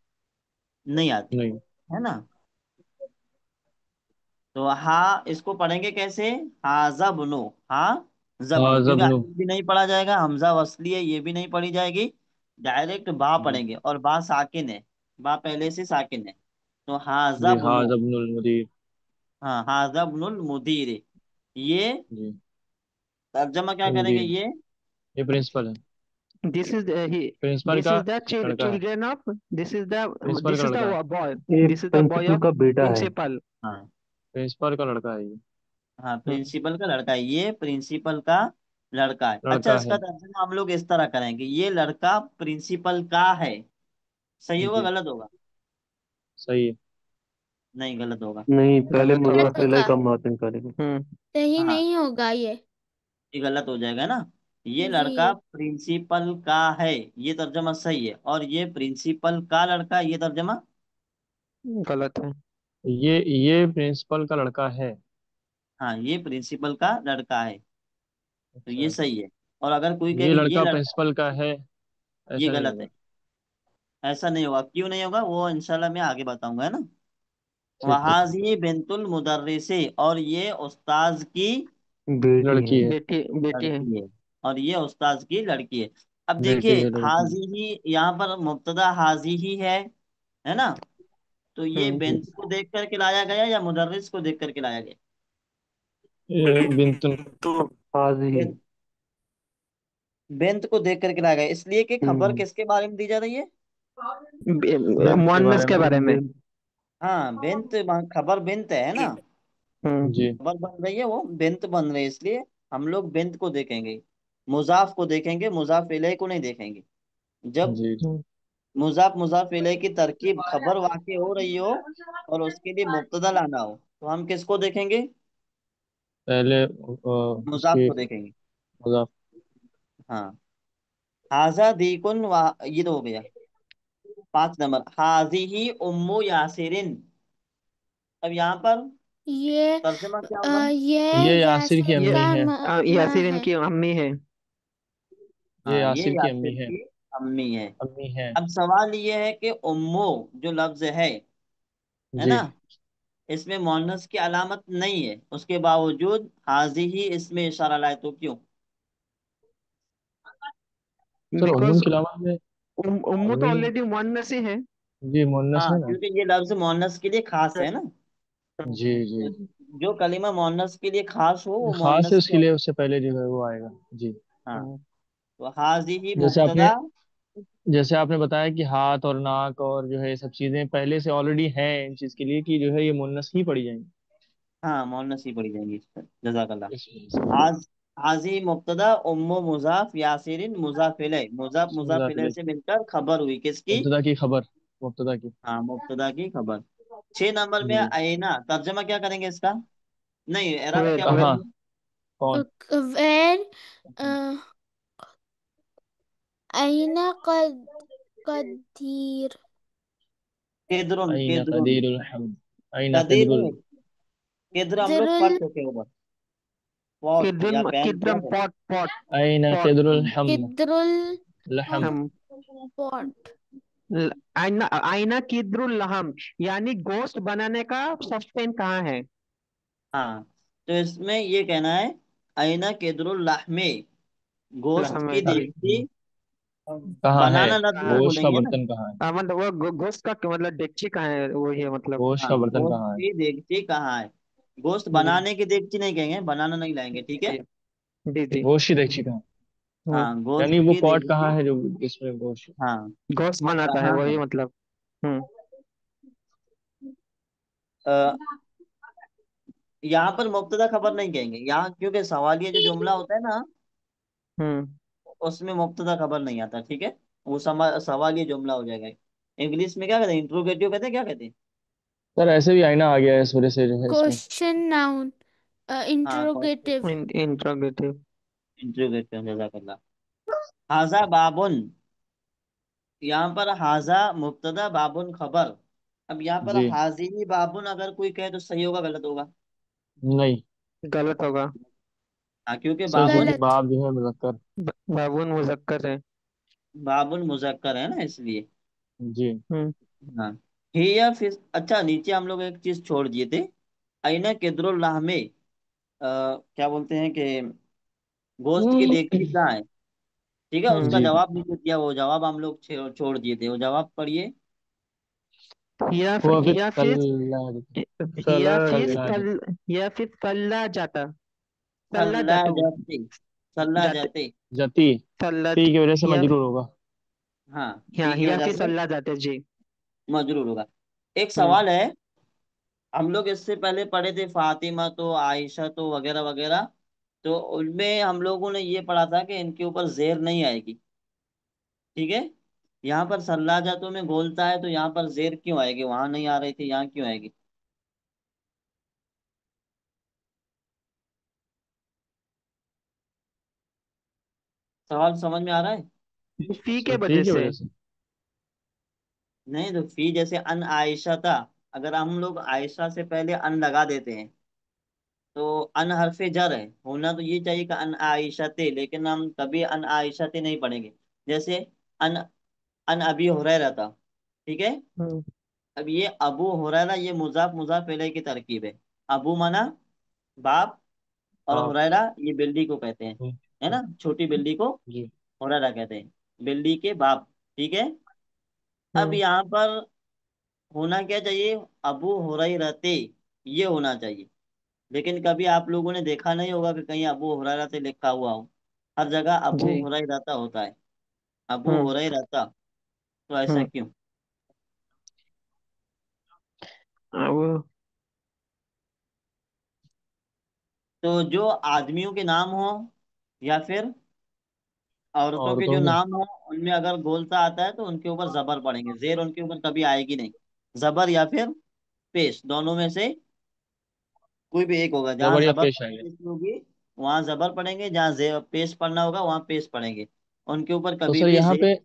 नहीं आती, नहीं। है ना? तो हा इसको पढ़ेंगे कैसे? हा जबनो, हा जबनो, हाँ क्योंकि जबनु। अलिफ भी नहीं पढ़ा जाएगा, हमजा वसली है ये भी नहीं पढ़ी जाएगी, डायरेक्ट बा जी। पढ़ेंगे। और बा साकिन है, बा पहले से साकिन है। तो हाजा जी, बुनो। हाज़ा इब्नुल मुदीर। हाँ, हाजा बुनुल मुदीर। ये जी। तर्जमा क्या करेंगे मुदीर, ये? ये प्रिंसिपल है। This is he principal this का इज द लड़का है। Children of this is the principal this का इज द लड़का है। बॉय ये this is the boy principle of का बेटा है। प्रिंसिपल। हाँ। प्रिंसिपल का लड़का है ये। हाँ, हम्म, प्रिंसिपल का लड़का है, ये प्रिंसिपल का लड़का है। अच्छा, लड़का इसका है। तर्जुमा हम लोग इस तरह करेंगे, ये लड़का प्रिंसिपल का है। सही होगा जी, गलत होगा? सही है। नहीं, गलत होगा। नहीं, पहले गलत होगा। गलत मुजाफ इलैह होगा। का मुआतिन करेंगे। हम्म। सही हाँ, नहीं होगा ये। ये गलत हो जाएगा ना। ये लड़का जी। प्रिंसिपल का है, ये तर्जमा सही है। और ये प्रिंसिपल का लड़का, ये तर्जमा। गलत है। ये प्रिंसिपल का लड़का है। हाँ, ये प्रिंसिपल का लड़का है, तो ये अच्छा। सही है। और अगर कोई ये कहेगा ये लड़का लड़का, प्रिंसिपल का है, ये ऐसा नहीं गलत होगा। है। ऐसा नहीं होगा, क्यों नहीं होगा वो इंशाल्लाह मैं आगे बताऊंगा, है ना। ठीक है। वहाजी बिनतुल मुदर्रिसे, और ये उस्ताज की बेटी है। लड़की है। बेटी बेटी है। लड़की है। और ये उस्ताज की लड़की है। अब बेटी देखिए, है, लड़की है। हाजी ही यहाँ पर मुब्तदा हाजी ही है ना। तो ये हम्म। जी। बेंत को देख करके लाया गया या मुदर्रिस को देख करके लाया गया? ये बिल्तुल। तो हाजी। बेंत, बेंत को देख करके लाया गया, इसलिए कि खबर हम्म। किसके बारे में दी जा रही है? बेंत के मुअन्नस बारे के में। बारे में। हाँ, बेंत, खबर बेंत है ना। हम्म। जी। खबर बन रही है, वो बेंत बन रही है, इसलिए हम लोग बेंत को देखेंगे, मुजाफ को देखेंगे, मुजाफ इलैह को नहीं देखेंगे। जब जी। जी। हम्म। मुजाफ मुजाफ इलैह की तरकीब खबर वाक़ई हो रही हो और उसके लिए मुब्तदा लाना हो, तो हम किसको देखेंगे? पहले मुजाफ उसकी को देखेंगे। मजाक। हाँ। हाजा दीकुन ये तो हो गया। 5 नंबर, हाजी ही उम्मु यासिरिन। अब यहाँ पर ये तर्जमा क्या होगा? ये ये यासिर की यासिर ये अम्मी का है। माँ यासीर है। इनकी अम्मी है। ये हाँ, ये यासिर की यासिर अम्मी है। की अम्मी है। अम्मी है। अब सवाल ये है कि उम्मो जो लफ्ज है जी। ना, इसमें मोनस की अलामत नहीं है, उसके बावजूद हाजी ही इसमें इशारा लाए, तो क्यों? सर, उम्मुन बिकॉज के अलावा में उम्मू तो अम्मी। ऑलरेडी मुअन्नस ही है। जी, मुन्नस हाँ, है ना। क्योंकि ये लफ्ज मोनस के लिए खास है ना। जी। जी। तो जी। जो कलीमा मोनस के लिए खास हो वो खास है, मोनस उसके के। लिए उससे पहले जो है वो आएगा। जी। हाँ, हम्म। तो हाजी ही जैसे आपने मुब्तदा। जैसे आपने बताया कि हाथ और नाक और जो है ये सब चीजें पहले से ऑलरेडी हैं इन चीज के लिए, कि जो है ये मुन्नस ही पड़ी जाएंगी। हाँ, मोनस ही पड़ी जाएंगी इस पर, जजाकल्लाह। इस वजह से। हाज हाजी मुब्तदा, उम्मु मुजाफ, यासिरिन मुजाफ इलैह, मुजाफ इलैह मुजाफिले। से मिलकर खबर हुई किसकी? मुब्तदा की खबर। मुब्तदा की। हाँ, मुब्तदा की खबर। 6 नंबर में जी। आईना, तर्जमा क्या करेंगे इसका? नहीं, एराब वेर क्या वेर कहाँ? बोलेंगे? कौन? वेर अइना कदीर। केदरुन, अईना केदरुन। कदीरुल हम। अईना कदीर कदरुल। नहीं, केदर हम लोग दिरुल पढ़ चुके हैं ऊपर। पॉट या पैन क्या किद्रम कहते हैं? पॉट पॉट अईना पॉट कदरुल हम्म, हम। किद्रुल हम लहम। हम पॉट। आईना आईना किद्रुल लहम, यानी गोश्त बनाने का सस्पेन कहाँ है। हाँ, तो इसमें ये कहना है, आईना केदरुल लाहमे, गोश्त लहम की है जी। देगची। कहाँ है? बनाना लफ्ज नहीं गोश्त का बोलेंगे ना। बर्तन कहाँ है? मतलब वो गोश्त का मतलब डेगची कहाँ है, वो ये मतलब। गोश्त हाँ, का बर्तन गोश्त कहाँ है? की देगची कहाँ है। गोश्त जी बनाने की देगची नहीं कहेंगे, बनाना नहीं लाएंगे, ठीक है। जी जी जी। गोश्त की देखी कहाँ है? हाँ, गोश्त यानी वो की पॉट कहाँ देगची। है जो जिसमें गोश्त। हाँ, गोश्त बनाता है कहाँ है। वही मतलब। हम्म। अ, यहाँ पर मुब्तदा खबर नहीं कहेंगे यहाँ, क्योंकि सवालिया जो जुमला होता है ना, हम्म। उसमें मुब्तदा खबर नहीं आता, ठीक है। वो सवालिया जुमला हो जाएगा। इंग्लिश में क्या कहते हैं, इंट्रोगेटिव कहते हैं, क्या कहते हैं? सर, ऐसे भी आईना आ गया है इस वजह से जो है इसमें। क्वेश्चन नाउन हाँ, इंट्रोगेटिव। इंट्रोगेटिव। इंट्रोगेटिव, जज़ाकल्लाह। हाजा बाबुन, यहाँ पर हाजा मुब्तदा, बाबुन खबर। अब यहाँ पर जी। हाजिरी बाबुन अगर कोई कहे तो सही होगा गलत होगा? नहीं। गलत होगा। हाँ, क्योंकि सर, क्योंकि बाबुन, गलत। बाप जो है मुजक्कर। बाबुन मुजक्कर है। बाबुन मुजक्कर है ना, इसलिए। जी। हम्म। हाँ, ही या फिर, अच्छा नीचे हम लोग एक चीज छोड़ दिए थे। अइना केदरुल लाहमे, क्या बोलते हैं कि गोश्त की देगची कहाँ है, ठीक है, उसका हम्म। जी। जवाब नीचे दिया, वो जवाब हम लोग छोड़ दिए थे, वो जवाब पढ़िए। या हुआ फिर या फिर या फिर सल्ला सल या फिर सल्ला जाता, सल्ला सल्ला जातू, जाते, सल्ला जाते, जाते। जती, सल्ला, ती की वजह से या मजरूर होगा। हाँ, ती की या वजह फिर से सल्ला जाते जी। मजरूर होगा। एक हम्म। सवाल है, हम लोग इससे पहले पढ़े थे फातिमा तो, आयशा तो, वगैरह वगैरह। तो उनमें हम लोगों ने ये पढ़ा था कि इनके ऊपर जेर नहीं आएगी। ठीक है। यहाँ पर सल्लाजतों में बोलता है तो यहाँ पर जेर क्यों आएगी? वहां नहीं आ रही थी, यहाँ क्यों आएगी? सवाल समझ में आ रहा है? फी के ती वजह की से। वजह से। नहीं तो फी जैसे अन आयशा था, अगर हम लोग आयशा से पहले अन लगा देते हैं तो अन हरफे जर है, होना तो ये चाहिए कि अन आयशा थे, लेकिन हम कभी अन आयशा थे नहीं पढ़ेंगे। जैसे अन अन अभी हुरैरा था। ठीक है। हम्म। अब ये अबू हुरैरा, ये मुजाफ मुजाफ इलैह की तरकीब है। अबू मना बाप, और हाँ। हुरैरा ये बिल्ली को कहते हैं, है हम्म, ना, छोटी बिल्ली को जी। हुरैरा कहते हैं, बिल्ली के बाप। ठीक है। अब हम्म। यहाँ पर होना क्या चाहिए? अबू हुरैरते, ये होना चाहिए। लेकिन कभी आप लोगों ने देखा नहीं होगा कि कहीं अबू हुरैरा से लिखा हुआ हो। हर जगह अबू जी। हुरैरता होता है, अबू हम्म। हुरैरता। तो ऐसा हम्म। क्यों? वो। तो जो आदमियों के नाम हो या फिर औरतों के जो औरतों के। नाम हो, उनमें अगर गोलता आता है तो उनके ऊपर जबर पड़ेंगे, जेर उनके ऊपर कभी आएगी नहीं। जबर या फिर पेश, दोनों में से कोई भी एक होगा। जहां जबर या जबर पेश आएंगे। पड़ेगी होगी वहां जबर पड़ेंगे, जहां पेश पढ़ना होगा वहां पेश पड़ेंगे। उनके ऊपर तो कभी सर भी यहाँ जेर पे,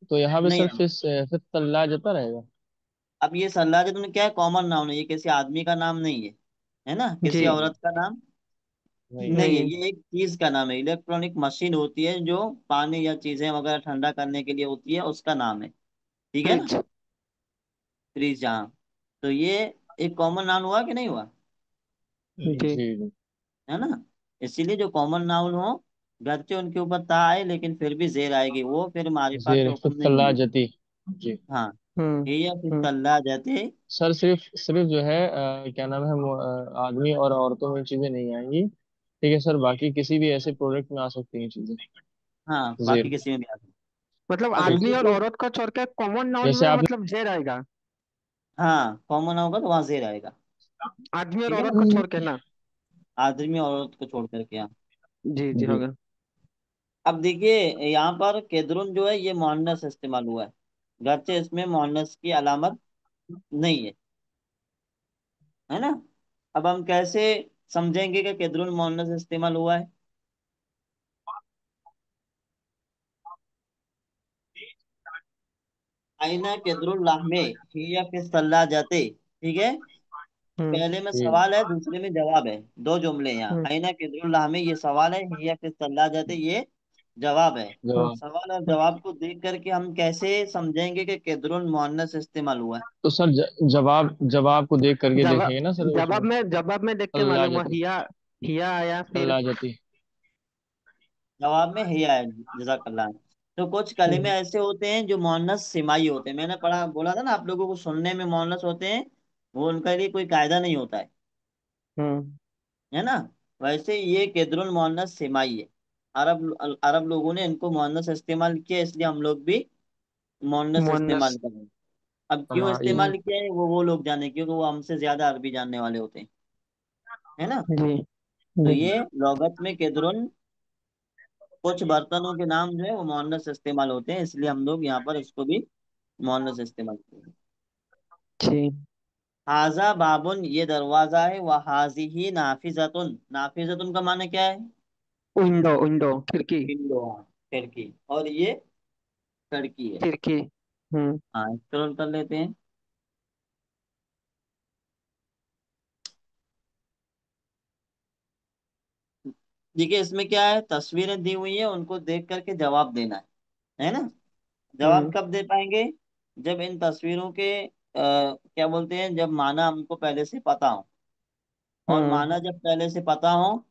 तो यहाँ पे नहीं सर आना। फिर तल्ला जता रहेगा। अब ये सल्लाह जो तुमने क्या है, कॉमन नाउन है, ये किसी आदमी का नाम नहीं है ना, किसी जी। औरत का नाम नहीं। नहीं है, नहीं। ये एक चीज का नाम है। इलेक्ट्रॉनिक मशीन होती है जो पानी या चीजें वगैरह ठंडा करने के लिए होती है, उसका नाम है। ठीक है ना। फ्रिज। फ्रीज, जहाँ। तो ये एक कॉमन नाउन हुआ कि नहीं हुआ? जी। जी। है ना। इसीलिए जो कॉमन नाउन हो, गरचे उनके ऊपर ता आए लेकिन फिर भी जेर आएगी, वो फिर मारिफा के जेर फिर हुक्म नहीं तल्ला होंगे। जती। जी। हाँ। हम्म। ये या फिर हम्म। तल्ला जाते। सर सिर्फ सिर्फ जो है क्या नाम है, आदमी और औरतों में चीजें नहीं आएंगी, ठीक है सर, बाकी किसी भी ऐसे प्रोडक्ट में आ सकती हैं चीजें। हाँ, बाकी जेर। किसी में भी आ सकते। मतलब अब आदमी देखिए और जो, औरत का छोड़ के कॉमन नाउन हाँ, में मतलब जेर आएगा। हाँ कॉमन होगा तो वहां जेर आएगा। आदमी और ठीक है औरत ना। को छोड़ के ना। आदमी और औरत को छोड़ करके, हाँ। जी जी जी। होगा। अब देखिए, यहाँ पर केदरुन जो है ये मुअन्नस इस्तेमाल हुआ है, गरचे इसमें मुअन्नस की अलामत नहीं है ना। अब हम कैसे समझेंगे कि केदरुन मुअन्नस इस्तेमाल हुआ है? आईना केदरुल लाहमे हिया के सल्ला जाते। ठीक है। हम्म। पहले में जी। सवाल है, दूसरे में जवाब है, दो जुमले हैं यहाँ। हम्म। आईना केदरुल लाहमे ये सवाल है, हिया के सल्ला जाते ये जवाब है। हम्म। जवाब। सवाल और जवाब को देख करके हम कैसे समझेंगे कि केदरुन मुअन्नस इस्तेमाल हुआ है? तो सर जवाब जवाब को देख करके जवाब देखेंगे ना सर उसमें। जवाब में देख के तल्ला मालूम हुआ, जती। हिया आया फिर। तल्ला जती। जवाब में हिया है, जज़ाकल्लाह। तो कुछ कलिमे हम्म। ऐसे होते हैं जो मुअन्नस सिमाई होते हैं, मैंने पढ़ा बोला था ना आप लोगों को, सुनने में मुअन्नस होते हैं, वो उनके लिए कोई कायदा नहीं होता हम्म। है ना। वैसे ये केदरुल मुअन्नस सिमाई है। अरब अरब लोगों ने इनको मुअन्नस इस्तेमाल किया, इसलिए हम लोग भी मुअन्नस मुअन्नस। इस्तेमाल करें। अब क्यों हाँ ये। इस्तेमाल किया है वो लोग जाने, क्योंकि वो हमसे ज्यादा अरबी जानने वाले होते हैं, है ना। जी। तो जी। ये लुगत में केदरुन, कुछ बर्तनों के नाम जो है वो मुअन्नस इस्तेमाल होते हैं, इसलिए हम लोग यहाँ पर इसको भी मुअन्नस इस्तेमाल करते हैं। जी। हाजा बाबुन, ये दरवाजा है, वह हाजिही नाफिजतुन, नाफिजतुन का माने क्या है? विंडो, विंडो खिड़की। विंडो, हाँ, खिड़की। और ये खिड़की है। खिड़की। हम्म। हाँ, स्क्रॉल कर लेते हैं। देखिए इसमें क्या है, तस्वीरें दी हुई है, उनको देख करके जवाब देना है ना। जवाब हम्म। कब दे पाएंगे? जब इन तस्वीरों के क्या बोलते हैं, जब माना हमको पहले से पता हो, और हम्म। माना जब पहले से पता हो,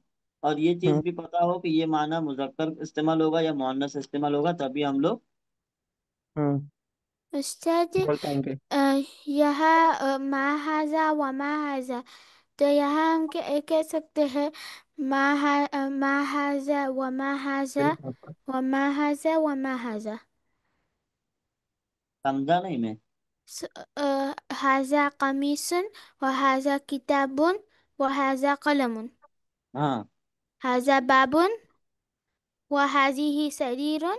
और ये चीज हम्म। भी पता हो कि ये माना मुजक्कर इस्तेमाल होगा या मुअन्नस इस्तेमाल होगा, तभी हम लोग हम्म। उस्ताद, बोल पाएंगे? यहाँ मा हाजा व मा हाजा, तो यहाँ हम कह सकते हैं मा हाजा व मा हाजा व मा हाजा व मा हाजा। समझा नहीं मैं। हाजा कमीसन व हाजा किताबुन व हाजा कलमुन, हाँ हाजा बाबुन व हाजिही सरीरुन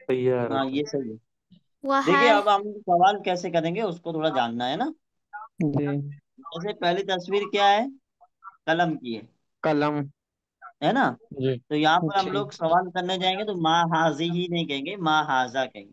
सैयारतुन। ये सही है। व देखिए, अब हम सवाल कैसे करेंगे उसको थोड़ा जानना है ना। जी। जैसे पहली तस्वीर क्या है, कलम की कलम। है ना। जी। तो यहाँ पर हम जी। लोग सवाल करने जाएंगे तो माँ हाजी ही नहीं कहेंगे, माँ हाजा कहेंगे।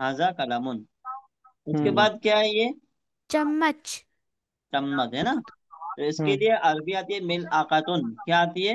हाजा कलमुन। उसके हम्म। बाद क्या है ये? चम्मच। चम्मच है ना। तो इसके हम्म। लिए अरबी आती है मिल आकातुन। क्या आती है?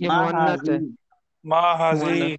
ये माँ मुअन्नस हाजी, है। माँ हाजी। मुअन्नस।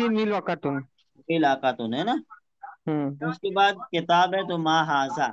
ही मिलाकतुन। मिल आकातुन है ना। हम्म। उसके बाद किताब है तो माँ हाजा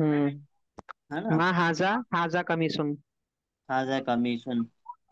हम्म। है ना। मा हाजा हाजा कमीसुन। हाजा कमीशन।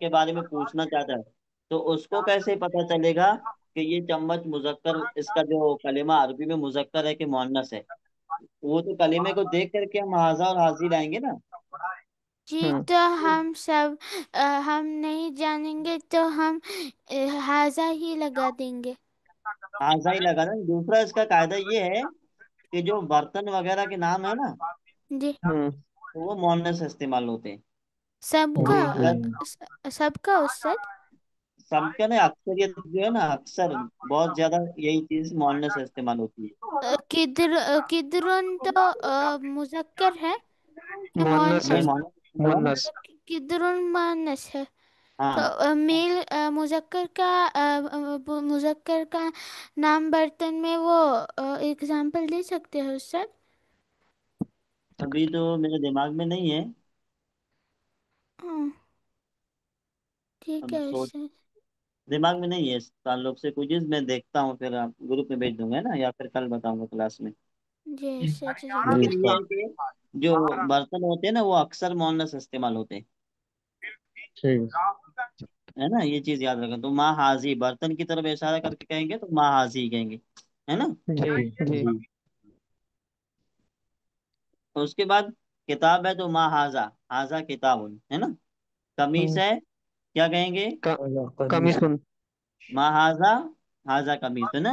के बारे में पूछना चाहता है, तो उसको कैसे पता चलेगा कि ये चम्मच मुजक्कर, इसका जो कलेमा अरबी में मुजक्कर है कि मुअन्नस है? वो तो कलेमे को देख करके हम हाजा और हाजी लाएंगे ना। जी, हम्म। तो हम सब हम नहीं जानेंगे तो हम हाजा ही लगा देंगे। हाजा ही लगा दें। दूसरा इसका कायदा ये है कि जो बर्तन वगैरह के नाम है ना, जी, हम्म। तो वो मुअन्नस इस्तेमाल होते हैं। सबका जी। बस सबका उस्ताद। सबके ना अक्सरियत जो है ना, अक्सर बहुत ज्यादा यही चीज मुअन्नस इस्तेमाल होती है। किदरुन तो मुजक्कर है कि मुअन्नस है। नहीं, मुअन्नस है ना। मुअन्नस। किदरुन मुअन्नस है। तो हाँ, मेल मुजक्कर का नाम बर्तन में वो एग्जाम्पल दे सकते हो उस्ताद? अभी तो मेरे दिमाग में नहीं है। हाँ, ठीक अब है सोच, उस्ताद। दिमाग में नहीं है इस ताल्लुक से कोई चीज। मैं देखता हूँ, फिर आप ग्रुप में भेज दूंगा ना, या फिर कल बताऊंगा क्लास में। जी उस्ताद, जी लेकिन ये जज़ाकल्लाह। है कि जो बर्तन होते हैं ना, वो अक्सर मुअन्नस इस्तेमाल होते हैं। ठीक है ना, ये चीज याद रखें। तो माँ हाजी, बर्तन की तरफ इशारा करके कहेंगे तो माँ हाजी कहेंगे, है ना। जी। ठीक जी। और उसके बाद किताब है तो माँ हाजा, हाजा किताब है ना। कमीज हम्म। है, क्या कहेंगे? क- हाजा कमीस। कमीसुन। माँ हाजा, हाजा कमीज है ना।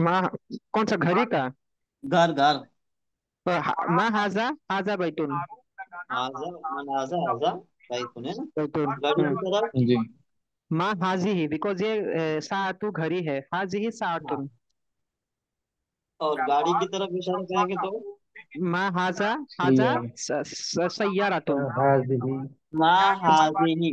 मा कौन सा घड़ी का? घर घर। मा हाजा हाजा बैतुन। हाजा, मन हाजा हाजा बैतुन है ना। बैतुन। गाड़ी की तरफ, जी मा हाजी ही बिकॉज ये सातु घड़ी है, हाजी ही हाँ। सातुन। और गाड़ी की तरफ इशारा करेंगे तो मा हाजा हाजा सैयारा सैयारतुन। हाजी। माँ हाजी ही,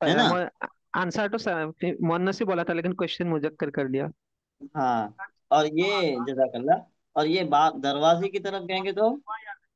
है ना। आंसर तो मुअन्नस ही बोला था, लेकिन क्वेश्चन मुजक्कर कर दिया। हाँ, और ये जज़ाकल्लाह। और ये बात दरवाजे की तरफ कहेंगे तो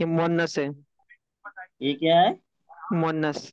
ये मुअन्नस है। ये क्या है? मुअन्नस।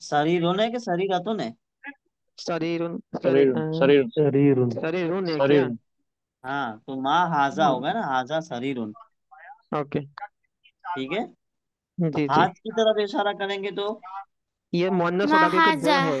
शरीरों है कि शरीरतुन है? शरीरुन शरीर शरीर शरीरुन। शरीरुन है क्या? शरीर हाँ, तो माँ हाजा होगा ना, हाजा शरीरुन। ओके। ठीक है। जी। जी। हाथ की तरफ इशारा करेंगे तो ये मुअन्नस होगा क्योंकि दो महाजा है।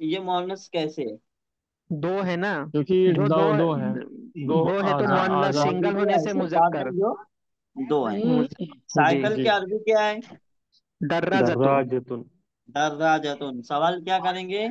ये मुअन्नस कैसे है? दो है ना। क्योंकि जो दो दो दो है दो दो है तो आजा मुअन्नस, आजा सिंगल दो होने से ऐसे मुजक्कर। साधन जो दो हैं। जी। साइकिल की जी अरबी क्या है? दर्राजतु। दर्राजतुन। दर्राजतुन। सवाल क्या करेंगे?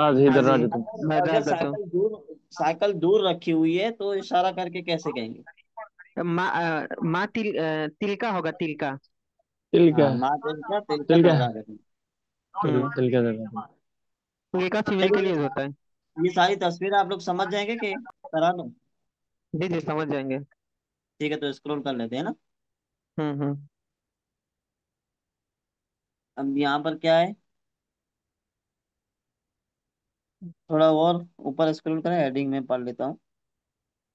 हाजी हाजी दर्राजतुन। अगर दर्राजतुन। साइकिल दूर रखी हुई है तो इशारा करके कैसे कहेंगे? माँ तिल का होगा, तिल का। तिल का हाँ, माँ तिल का तिल का दर्रा। हम्म। तिल का दर्राजतुन। तिल का फीमेल के चलिए, लिए होता है। ये सारी तस्वीरें आप लोग समझ जाएंगे कि करा दो? जी जी, समझ जाएंगे। ठीक है, तो स्क्रॉल कर लेते हैं ना। हम्म। अब यहाँ पर क्या है, थोड़ा और ऊपर स्क्रॉल करें, हेडिंग में पढ़ लेता हूँ।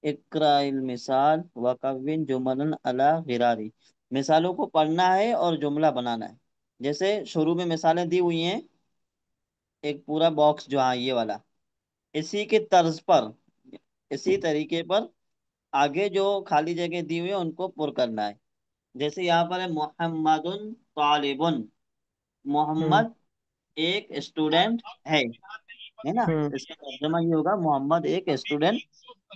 इक्राइल मिसाल वकविन जुमलन अला गिरारी। मिसालों को पढ़ना है और जुमला बनाना है। जैसे शुरू में मिसालें दी हुई हैं, एक पूरा बॉक्स जो, हाँ ये वाला, इसी के तर्ज पर, इसी तरीके पर आगे जो खाली जगह दी हुई है उनको पुर करना है। जैसे यहाँ पर है मोहम्मदुन तालिबुन, हम्म। मोहम्मद एक स्टूडेंट है ना। हम्म। इसका तर्जमा ये होगा, मोहम्मद एक स्टूडेंट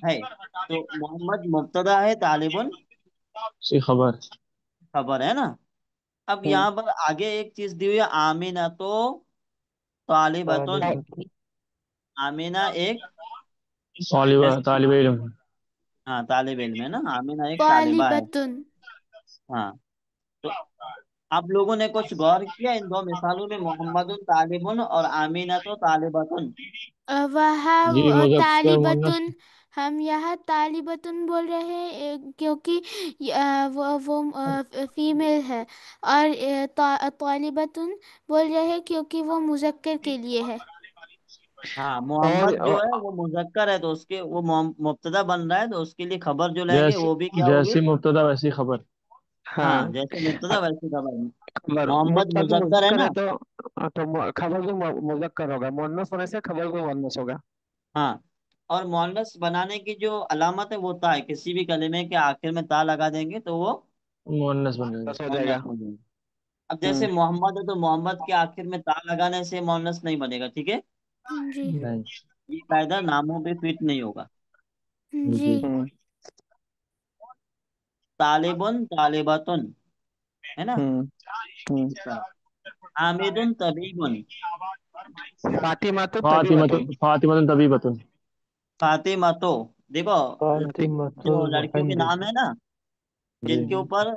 है। तो मोहम्मद मुब्तदा है, तालिबुन सी खबर। खबर है ना। अब हम्म। यहाँ पर आगे एक चीज दी हुई है, आमीना तो तालिबतुन। आमीना एक स्टूडेंट, तालिब इल्म। हाँ तालिब इल्म है ना, आमीना एक तालिबा है। तालिबतुन। हाँ, तो आप लोगों ने कुछ गौर किया इन दो मिसालों में, मोहम्मद तालिबुन और आमीना तो तालिबतुन? जी वह मुजक्कर मुन्नस। तालिबतुन, हम यहाँ तालिबतुन बोल रहे हैं क्योंकि वो फीमेल है। और तालिबतुन बोल रहे हैं क्योंकि वो मुजक्कर के लिए है। हाँ, और मोहम्मद जो है वो मुजक्कर है, तो उसके वो मुब्तदा बन रहा है, तो उसके लिए खबर जो लेंगे जैसे वो भी क्या होगी? जैसी मुब्तदा वैसी खबर। हाँ, हाँ, जैसे मुब्तदा वैसे खबर। खबर मोहम्मद मुब्तदा मुजक्कर है मुज़क्कर है ना। तो खबर भी मुज़क्कर होगा, मुअन्नस होने से खबर भी मुअन्नस होगा। हाँ, और मुअन्नस बनाने की जो अलामत है वो ता है, किसी भी कलिमे के आखिर में ता लगा देंगे तो वो मुअन्नस बनेगा। बस हो मुअन्नस जाएगा। हो जाएगा। अब जैसे हम्म। मोहम्मद है तो मोहम्मद के आखिर में ता लगाने से मुअन्नस नहीं बनेगा, ठीक है। जी। नहीं। ये कायदा नामों पे फिट नहीं होगा। जी। जी। हम्म। तालिबुन तालिबतुन, है ना। हम्म। हम्म। इस तरह हामिदुन तबीबुन। फातिमा तो तभी फातिमतुन बतून। फातिमतुन तबीबतुन। फातिमा तो, देखो, जो फातिमतुल लड़कियों के नाम है मुहंदिस। ना, जी। जिनके ऊपर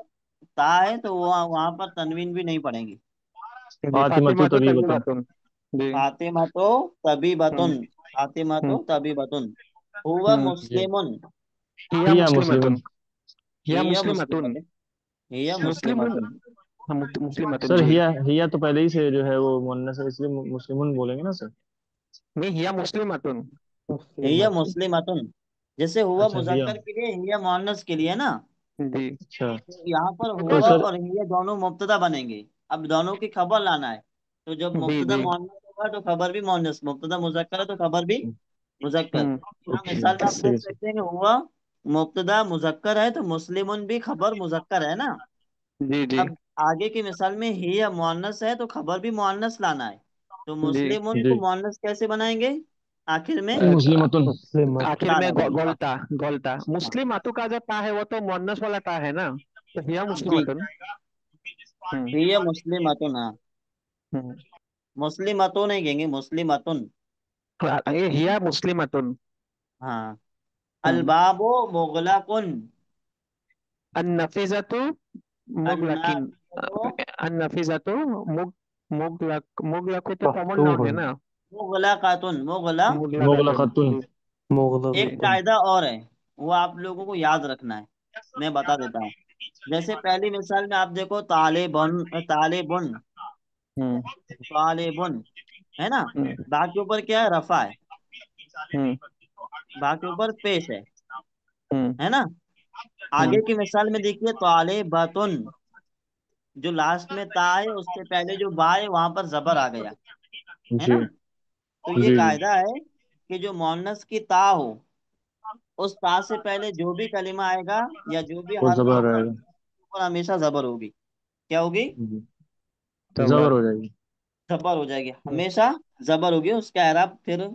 ता है तो वो वहां पर तनवीन भी नहीं पड़ेंगे। जी, फातिमतु फातिमा तो तभी तबीबतुन। बतून। जी। फातिमा तो तबीबतुन, हम्म। फातिमा हम्म। तो तबीबतुन। हुआ हम्म। जी। मुस्लिमुन, हिया हिया मुस्लिमुन। मुस्लिमतुन। हिया हिया मुस्लिमतुन। मुस्लिमतुन, हिया मुस्लिमुन। मुस्लिमतुन। हाँ, मुस्लिमतुन सर जी। हिया तो पहले ही से जो है वो मुअन्नस है, इसलिए मुस्लिमुन बोलेंगे ना सर। नहीं, हिया मुस्लिमतुन। हिया मुस्लिमतुन। मुस्लिमतुन, जैसे हुआ अच्छा हिया। मुजक्कर के लिए, हिया मुअन्नस के लिए ना। जी। अच्छा। तो यहाँ पर तो हुआ सर। और हिया दोनों मुब्तदा बनेंगे। अब दोनों की खबर लाना है, तो जब जी मुब्तदा जी। मुअन्नस होगा तो खबर भी मुअन्नस, मुब्तदा मुजक्कर है तो खबर भी मुजक्कर। हम्म। यहाँ ओके मिसाल में आप सही देख है सर। सकते हैं कि हुआ मुब्तदा मुजक्कर है तो मुस्लिमुन भी खबर मुजक्कर है ना। जी जी। अब आगे की मिसाल में ही या मुअन्नस है तो खबर भी मुअन्नस लाना है। तो जी। मुस्लिमुन को जी। मुअन्नस कैसे बनाएंगे? आखिर में मुस्लिमतुन। आखिर ता में लगाएंगे। गोलता। गोलता हाँ, मुस्लिम अतु का जो ता है वो तो मुअन्नस वाला ता है ना, तो हिया जी, मुस्लिमतुन। हम्म। हिया मुस्लिमतुन, हाँ, हम्म। मुस्लिमतुन नहीं कहेंगे, मुस्लिमतुन। ये हिया मुस्लिमतुन। हाँ, हम्म। अलबाबो मुगलकुन, अन्नफीजतु मुगलकिन। अन्नाफिसतो अन्नफीजतु मुग मुगलकु तो कॉमन नाउन है मफ्तूहुन। ना। मुगलकातुन, मुगलकतुन मुगलकतुन। जी। एक मुगलकुन। कायदा और है, वो आप लोगों को याद रखना है, मैं बता देता हूँ। जैसे पहली मिसाल में आप देखो, तालिबुन तालिबुन हम्म। तालिबुन, है ना। हम्म। बा के ऊपर क्या है? रफा है। हम्म। बा के ऊपर पेश हम्म। है ना। आगे हम्म। की मिसाल में देखिए, तालिबतुन, जो लास्ट में ता है उससे पहले जो बा है वहां पर जबर आ गया, है जी ना। तो ये जी जी। कायदा है कि जो मोनस की ता हो, उस ता से पहले जो भी कलिमा आएगा या जो भी वो हर्फ जबर होगा रहेगा। उसके ऊपर हमेशा जबर होगी। क्या होगी? जी। जबर तबर। हो जाएगी। जबर हो जाएगी, हमेशा जबर होगी। उसका एराब फिर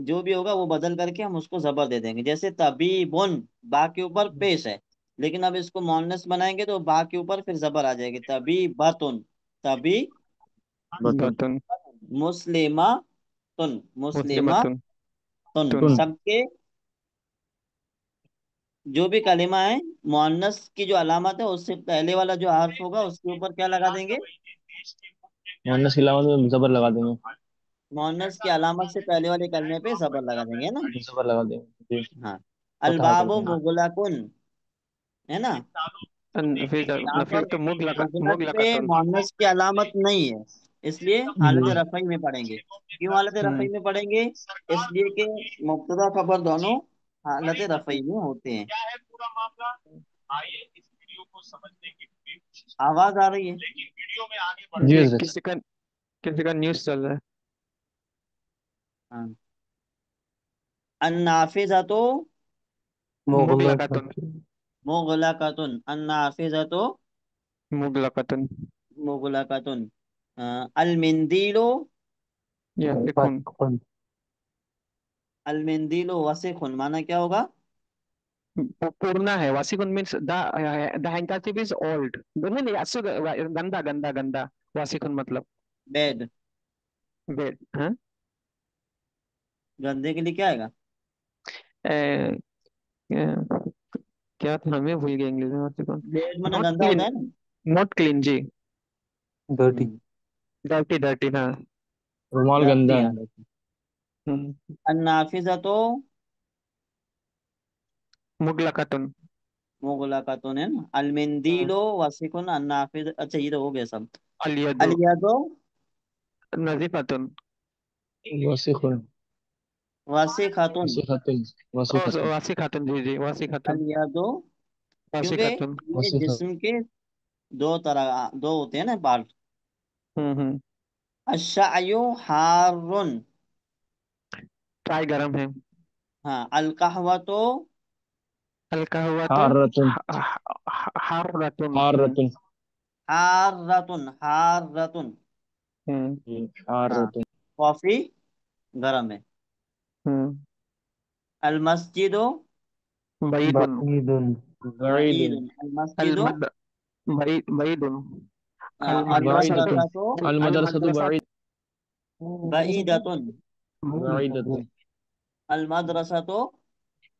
जो भी होगा वो बदल करके हम उसको जबर दे देंगे। जैसे तबीबुन, बा के ऊपर पेश है, लेकिन अब इसको मोनस बनाएंगे तो बा के ऊपर फिर जबर आ जाएगी, तबी बतुन, तबी बतन। बतन। मुस्लिमा मुस्लिमा मुस्लिमतुन तुन। तुन। सबके जो भी कलिमा है, मुअन्नस की जो अलामत है उससे पहले वाला जो हर्फ होगा उसके ऊपर क्या लगा देंगे? मुअन्नस की अलामत में जबर लगा देंगे। मुअन्नस की अलामत से पहले वाले कलमे पे जबर लगा देंगे, है ना? जबर लगा देंगे जी। हाँ। फतहा कर अलबाबो देंगे। मुगलकुन, है ना? यहाँ पर फिर तो मुगलक पे मुगलकतुन। मुअन्नस की अलामत नहीं है, इसलिए हालत जी। रफ़ई में पढ़ेंगे। क्यों हालत हम्म रफ़ई में पढ़ेंगे? इसलिए कि मुब्तदा खबर दोनों हालत रफ़ई में होते हैं। आवाज आ रही है? जी जी, हजरत। किसी का न्यूज़ चल रहा है। हाँ। अन्नाफिज़ातु मुगलकतुन। मुगलकतुन, अन्नाफिज़ातु मुगलकतुन। मुगलकतुन। अलमिंदीलो यासिकुन। अलमिंदीलो वसिखुन, माना क्या होगा? पूर्ण है। वासिकुन मीन्स द हैंकरचिफ इज ओल्ड। नहीं नहीं, गंदा गंदा गंदा। वासिकुन मतलब बेड। बेड। हाँ। गंदे के लिए क्या आएगा? ए, ए, क्या था, मैं भूल गया इंग्लिश में। वासिकुन बेड माना नॉट गंदा होता क्लीन। है ना। नॉट क्लीन जी। हम्म, डर्टी डर्टी हाँ। रुमाल गंदा डर्टी है। हालत। हम्म, अन्नाफिज़ातु मुगलकतुन। मुगलकतुन, है ना? अलमिंदीलो वसिकुन अन्नाफिज, अच्छा ये तो हो गया सब। अलियदु अलियादो नजीफतुन। वसीखुन। वसिखतुन। वसीखतुन। ओ वसीखतुन। वासी खातुन, जी जी, वासी खातुन। अलियादो, वासी क्योंकि खातुन। ये वसीखतुन। जिस्म के दो होते हैं ना पार्ट। हम्म। अश्शायु हारुन। चाय गरम है। हाँ। अल कहवतो हल्का हुआ तो हारतुन। हारतुन। हारतुन। हारतुन, हारतुन। हम्म जी। हाँ। हारतुन। कॉफी गरम है। हम्म। अल मस्जिदो बईदुन। बईदुन। ईदुन, अल मस्जिदो अलमद बईदुन। अल अलमदरसतु। बईदतुन। मदरसतो अल अलमदरसतु मदरसा बईद। बईदतुन, बईदतुन। अल मदरसतो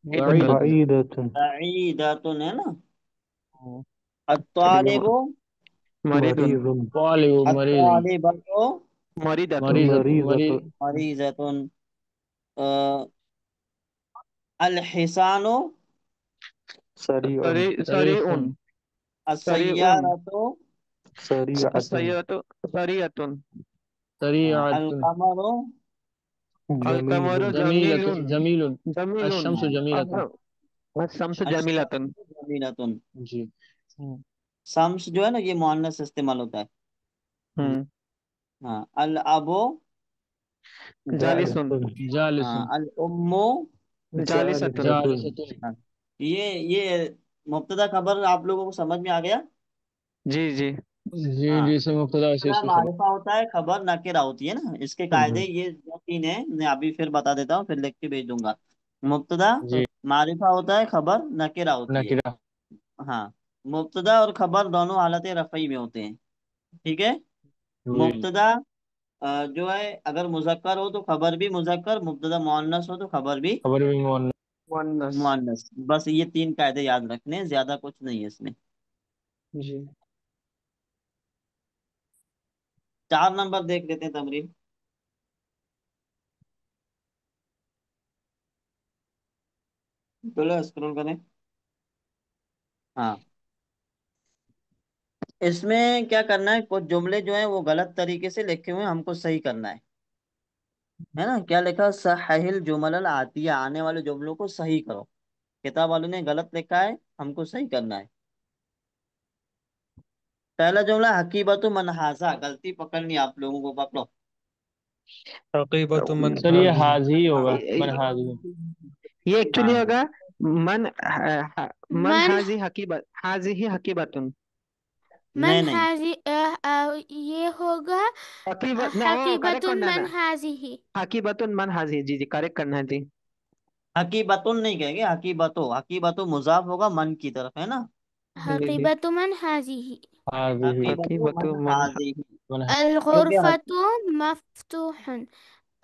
बईदतुन। बईदतुन। बईदतुन, है ना? चलिए अत्तालिबो मरीदुन। तालिबु मरीजुन। अत्तालिबतो मरीदतुन। मरीजतुन मरीजतुन। अ, अल हिसानो सरी सरीहुन। उन। सरी उन। अस्सय्यारतो सैयदतु सरियतुन। अल सरीअतुन। कमरो अलकमरु जमीलतुन। जमीलुन। जमीलुन। जमीलुन। अशम्सु जमीलतुन। शम्स जमीलतुन। अश्शमसु जमीलतुन। जी। हम्म शम्स जो है ना, ये मुअन्नस इस्तेमाल होता है। हम्म। हाँ। अल अबो जालिसुन। हाँ। जालिसुन। अल उम्मो जालिसतुन। जालिसतुन। हाँ। ये मुब्तदा खबर आप लोगों को समझ में आ गया? जी जी। जी हाँ। जी से मुक्तदा से मुब्तदा इसको खबर। मारिफा होता है, खबर नकिरा होती है ना। इसके कायदे ये दो तीन है, मैं अभी फिर बता देता हूँ, फिर लिख के भेज दूंगा। मुब्तदा जी। मारिफा होता है, खबर नकिरा होती है। नकिरा। हाँ। मुब्तदा और खबर दोनों हालत रफ़ई में होते हैं, ठीक है? जी। मुब्तदा जो है अगर मुजक्कर हो तो खबर भी मुजक्कर, मुब्तदा मुअन्नस हो तो खबर भी खबर भी मोहन। वनस। मुअन्नस। बस ये तीन कायदे याद रखने हैं, ज्यादा कुछ नहीं है इसमें। जी। 4 नंबर देख लेते हैं तमरीन। चलो स्क्रॉल करें। हाँ। इसमें क्या करना है, कुछ जुमले जो हैं वो गलत तरीके से लिखे हुए हैं, हमको सही करना है ना? क्या लिखा? सहील जुमल आतिया, आने वाले जुमलों को सही करो। किताब वालों ने गलत लिखा है, हमको सही करना है। पहला जुमला हकीबत मनहासा, गलती पकड़नी है आप लोगों को, पकड़ो। हकीबतु मन सर ये हाजिही। हाजी होगा। मन ये हाजी। एक्चुअली हाँ। होगा मन मन मन हाजी ही हकीबतुन। नहीं मन नहीं। हाजी ये होगा हकीबत ना, करेक्ट हकीबतुन करना है मन ना। हाजिही। हकीबतुन मन हाजी, जी जी, करेक्ट करना है जी। हकीबतुन नहीं कहेंगे, हकीबतो, हकीबतो मुजाफ होगा मन की तरफ, है ना? जी जी। हकीबतु मन हाजिही। हाजी। हकीबतो हकीबतु मन मन हाजिही, मन। क्योंकि अलगुरफतु मफ्तूहुन।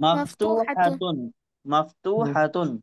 मफ्तूहतुन। मफ्तूहतुन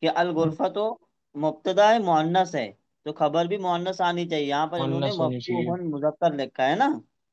कि अल गुरफतु मुब्तदा है, मुअन्नस है, तो खबर भी मुअन्नस आनी चाहिए। यहाँ पर इन्होंने मुन्नस होनी चाहिए। मफ्तूहन मुजक्कर लिखा है ना।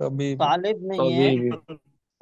तबीबी। तालिब नहीं है। तबीबी।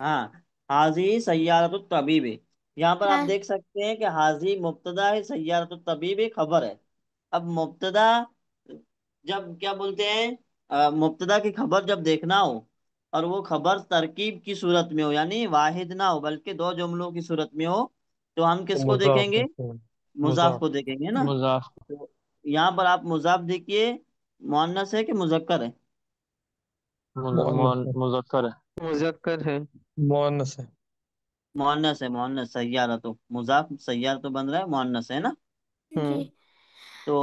हाँ, हाजी सय्यारतुत तबीब है। यहाँ पर आप हाँ देख सकते हैं कि हाजी मुब्तदा है, सय्यारतुत तबीब है खबर है। अब मुब्तदा जब क्या बोलते हैं, मुब्तदा की खबर जब देखना हो और वो खबर तरकीब की सूरत में हो, यानी वाहिद ना हो बल्कि दो जुमलों की सूरत में हो, तो हम तो किसको मुजाफ देखेंगे? कहते हैं। मुजाफ मुजाफ। को देखेंगे ना। मुजाफ। तो यहाँ पर आप मुजाफ देखिए, मुअन्नस है कि मुजक्कर है? मुअन्नस है। मुजक्कर है। मुजक्कर है। मुअन्नस है। मुअन्नस है, मुअन्नस सय्यारा तो मुजाफ सय्यारा तो बन रहा है, मुअन्नस है ना। हम्म। जी। तो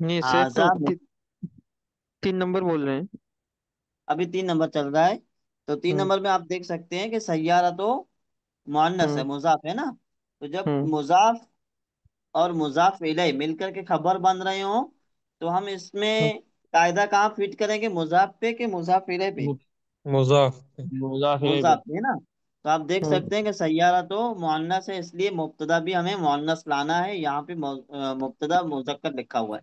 नहीं सर तो हाजा, 3 नंबर बोल रहे हैं। अभी 3 नंबर चल रहा है। तो तीन हम्म। नंबर में आप देख सकते हैं कि सय्यारा तो मुअन्नस है, हम्म। मुजाफ है ना। तो जब हम्म। मुजाफ और मुजाफ इलैह मिलकर के खबर बन रहे हो, तो हम इसमें कायदा कहाँ फिट करेंगे, मुजाफ पे कि मुजाफ इलैह पे? मु- मुजाफ पे। मुजाफ इलैहि पे। मुजाफ पे है ना। तो आप देख हम्म। सकते हैं कि सय्यारा तो मुअन्नस है, इसलिए मुब्तदा भी हमें मुअन्नस लाना है। यहाँ पे मुब्तदा मुजक्कर लिखा हुआ है।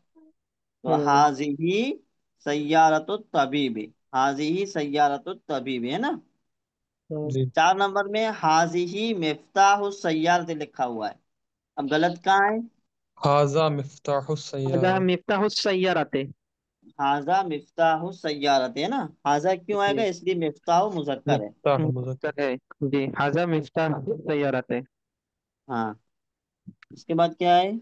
तो हम्म। हाजिही सय्यारतु तबीबी, हाजिही सय्यारतु तबीबी है ना। हम्म। जी। 4 नंबर में हाजिही मिफ्ताहु सय्यारत लिखा हुआ है। अब गलत कहाँ है? हाजा मिफ्ताहु हाजा सय्यारा। मिफ्ताह सय्यारते। हाजा मिफ्ताहु सय्यारत है ना। हाजा क्यों आएगा? जी। इसलिए मिफ्ताहु मुजक्कर है। मिफ्ताह मुजक्कर। मुजक्कर है। जी हाजा मिफ्ताह सय्यारते। हाँ, इसके बाद क्या है?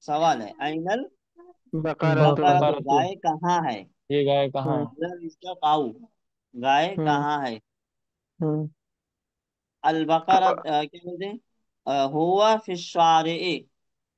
सवाल है आइनल बकारा तो। बकारा तो, बकरा तो। गाय कहाँ है? ये गाय कहाँ हम्म। है? मतलब इसका काऊ, गाय हम्म। कहाँ है? हम्म। अल बकारा क्या बोलते हैं, हुआ फिशारे।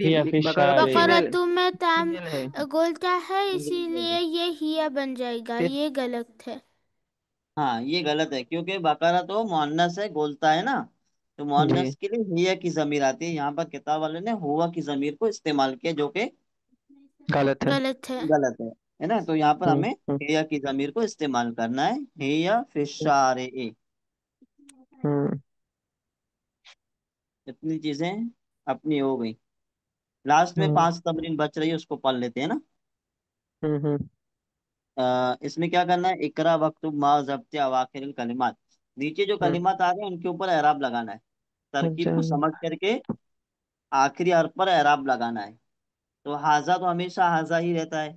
हिया फिश बकरा तो शायरी। फीमेल बकरतु में ताम फीमेल है। बोलता है, इसीलिए ये हिया बन जाएगा। फिर ये गलत है। हाँ, ये गलत है क्योंकि बकरा तो मुअन्नस है, गोलता है ना। तो जी मुअन्नस के लिए हिया की जमीर आती है। यहाँ पर किताब वाले ने हुआ की जमीर को इस्तेमाल किया, जो कि गलत है। गलत है। गलत है ना। तो यहाँ पर हम्म। हमें हम्म। हिया की जमीर को इस्तेमाल करना है, हिया फिशारे। हम्म। इतनी चीजें अपनी हो गई। लास्ट में हम्म। 5 तमरीन बच रही है, उसको पढ़ लेते हैं ना। हम्म। इसमें क्या करना है, इकरा वक्तुब मा ज़ब्त अवाखिर कलिमात। नीचे जो हम्म। कलिमात आ रहे हैं उनके ऊपर एराब लगाना है, तरकीब को जान। समझ करके आखिरी हर्फ पर एराब लगाना है। तो हाजा तो हमेशा हाजा ही रहता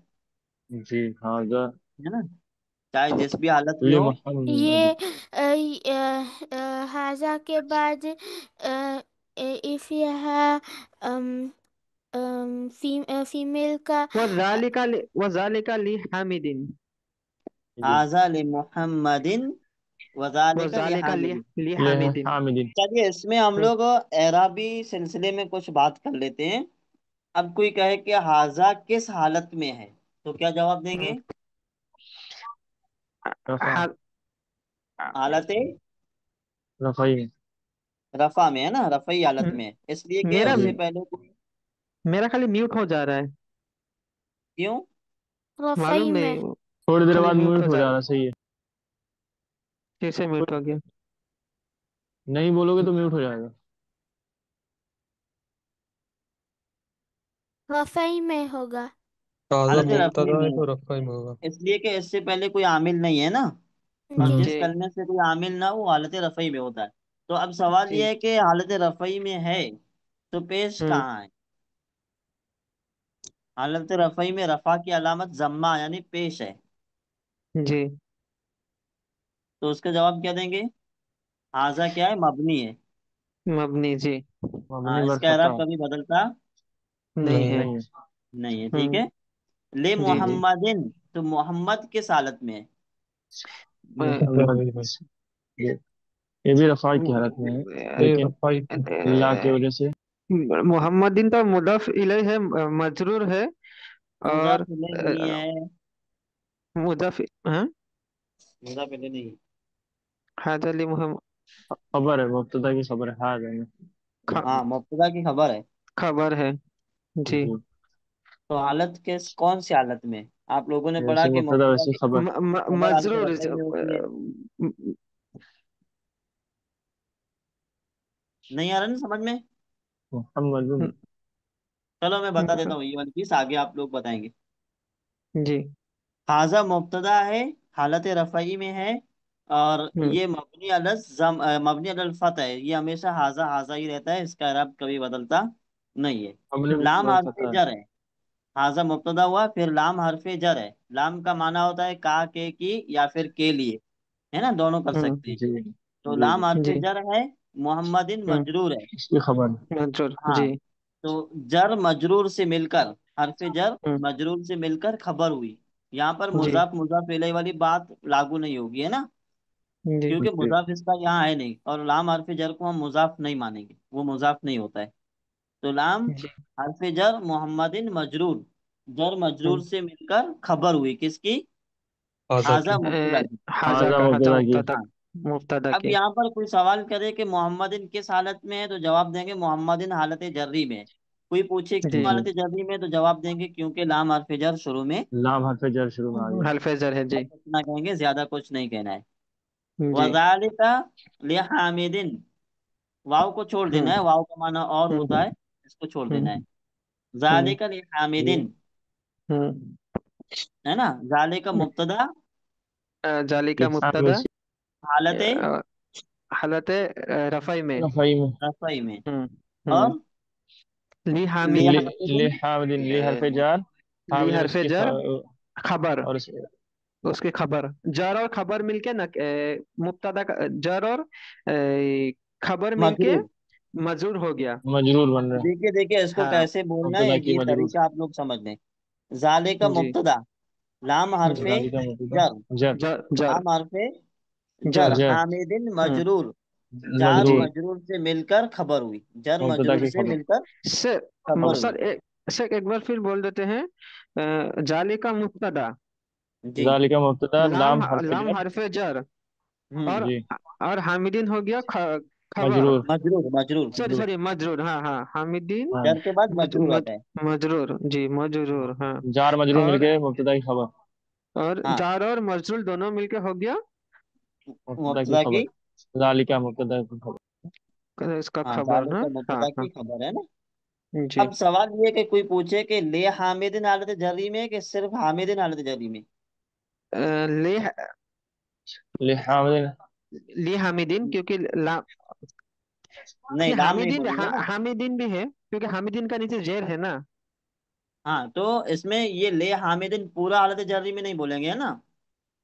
जी हाँ जा। है ना, चाहे जिस भी हालत में ले हो। मोहम्मद। ये हाजा के बाद इफ यह फीमेल का वजालिका ली हामिदिन। जी। हाजा ले मोहम्मदिन वजालिका ले वजालिका हामिदिन। ली ले हामिदिन। हामिदीन। चलिए, इसमें हम हम्म। लोग एराबी सिलसिले में कुछ बात कर लेते हैं। अब कोई कहे कि हाजा किस हालत में है, तो क्या जवाब हम्म। देंगे? रफा। हाल। हालत रफाई। रफा में है ना, रफई हालत हम्म। में है, इसलिए कि मेरा उससे जी। पहले कोई। मेरा खाली म्यूट हो जा रहा है। क्यों? रफ़ई मालूम में। नहीं। थोड़ी देर खाली बाद म्यूट म्यूट हो हो जा रहा जाना है। सही है। फिर से म्यूट हो गया। नहीं बोलोगे तो म्यूट हो जाएगा। रफ़ई में होगा। हाजा हालत रफई मुब्तदा में है है, तो रफ़ा ही में होगा। इसलिए कि इससे पहले कोई आमिल नहीं है ना। और जी। जिस जी। कलमे से कोई आमिल ना हो, वो हालत रफई में होता है। तो अब सवाल जी। ये है कि हालत रफई में है तो पेश हम्म। कहाँ है? हालत रफई में रफा की अलामत जम्मा यानी पेश है। जी। तो उसका जवाब क्या देंगे? हाजा क्या है, मबनी है। मबनी जी। मबनी हाँ, बर इसका एराब फता। कभी बदलता नहीं नहीं है। है। नहीं है। नहीं है, ठीक हम्म। है। ले जी जी। मोहम्मदिन, तो मोहम्मद किस हालत में है? अ, मुस्तक़बिल में। ये ये भी रफा की हालत में है, ये लेकिन रफ़ाई ला की वजह से मोहम्मदीन तो मुदाफ इलैह है, मजरूर है। और मुजाफ इलैह नहीं है। मुदाफ, हाँ, मुजाफ इलैह नहीं। हाजा अली मोहम्मद, खबर है, मुब्तदा की खबर है, हाँ जाने। हाँ, मुब्तदा की खबर है। खबर है। जी। जी, तो हालत के कौन सी हालत में? आप लोगों ने पढ़ा जैसे कि मुब्तदा मुब्तदा वैसे की खबर। खबर हालत मजरूर रफ़ई में होती है। नहीं आ रहा ना समझ में? मोहम्मद। चलो मैं बता देता हूँ, ये वाली चीज आगे आप लोग बताएंगे। जी। हाजा मुब्तदा है, हालत रफ़ई में है। और हम्म, ये मबनी अलल फतह है। ये हमेशा हाजा हाजा ही रहता है, इसका इराब कभी बदलता नहीं है। हमने भी लाम बहुत हर्फ पता है। जर है। हाजा मुब्तदा हुआ, फिर लाम हर्फ जर है। लाम का माना होता है का, के, की, या फिर के लिए। है ना, दोनों कर हम्म, सकते हैं। जी तो जी लाम जी, हर्फ जी। जर है। मोहम्मदिन हम्म, मजरूर है। इसकी खबर। मजरूर, जी। हाँ। तो जर मजरूर से मिलकर, हरफ जर हम्म, मजरूर से मिलकर खबर हुई। यहाँ पर जी, मुजाफ मुजाफ इलैहि वाली बात लागू नहीं होगी, है ना। जी। क्योंकि जी मुजाफ इसका यहाँ है नहीं, और लाम हरफ जर को हम मुजाफ नहीं मानेंगे, वो मुजाफ नहीं होता है। तो लाम जी। हरफ जर मोहम्मदिन मजरूर, जर मजरूर हम्म, से मिलकर खबर हुई किसकी? हाजा हाजा की। मुब्तदा की। हाजा हाजा का, हाजा मुब्तदा की। मुब्तदा, हाँ। मुब्तदा अब के। यहाँ पर कोई सवाल करे कि मोहम्मदिन किस हालत में है, तो जवाब देंगे मोहम्मदिन हालत जर्री में है। कोई पूछे जी, क्यों जी। हालत जर्री में, तो जवाब देंगे क्योंकि लाम हरफ जर शुरू में। लाम हरफ जर शुरू में आ गया। हल्फेजर है, जी। बस इतना कहेंगे, ज्यादा कुछ नहीं कहना है। जी। वज़ालिका लिहामिदिन, वाव को छोड़ देना हम्म, है, वाव का माना और होता हम्म, है, इसको छोड़ देना है। हम्म, हम्म, जालिका ये लिहामिदिन, हम्म। है ना। जालिका मुब्तदा, जालिका लिहाम मुब्तदा, हालत अ, हालत रफ़ई में। रफ़ई में। रफ़ई में। हम्म, हम्म। और ली हामिदीन, लिहामिदिन, लिहामदिन, ली हरफ जार, ली हामदिन हरफे उसकी जर, खबर, और उसकी खबर। जर और खबर मिलके न, मुब्तदा का जर और खबर मिलके मजरूर। मजरूर हो गया। मजरूर बन रहा है। देखिए देखिए, इसको हाँ। कैसे बोलना है, मुब्तदा की ये मजरूर। तरीका आप लोग समझ लें। जाले का जी, मुब्तदा, लाम जी। हरफे जालिका मुब्तदा। जर, जर। जर, लाम हरफे जर, जर। जर। हामिदिन हम्म, मजरूर। जार जी। मजरूर। मजरूर से मिलकर खबर हुई, जर मुब्तदा मजरूर की से खबर। मिलकर सर, खबर हुई। सर एक बार फिर बोल देते हैं। जाली का मुब्तदा, जी। जालिका मुब्तदा, लाम लाम हरफ लाम जर। हरफे जर, और हम्म। जी। हामिदीन हो गया खबर। मजरूर। मजरूर मजरूर। सॉरी, मजरूर। सॉरी, मजरूर, हाँ, हाँ, हामिदीन। हाँ। जर के बाद मजरूर आता है। मजरूर, जी, मजरूर, हाँ। जार मजरूर और मिलके मुब्तदा की खबर। और हाँ, जार और मजरूर दोनों मिलके हो गया मुब्तदा की मुब्तदा खबर। की। जालिका मुब्तदा की खबर। इसका हाँ, खबर, जाले हाँ, का हाँ, मुब्तदा हाँ। की खबर है ना। जी। अब सवाल ये कि कोई पूछे कि ले हामिदिन हालत जरी में, कि सिर्फ हामिदिन हालत जरी में। ले लिहामदिन। ली हामिदीन, क्योंकि नहीं, नहीं, लाम नहीं हामिदीन, बोलेंगे ना। हामिदीन भी है, क्योंकि हामिदीन का नीचे जेर है ना। हाँ, तो इसमें ये ले हामिदिन पूरा हालत जरी में नहीं बोलेंगे, है ना।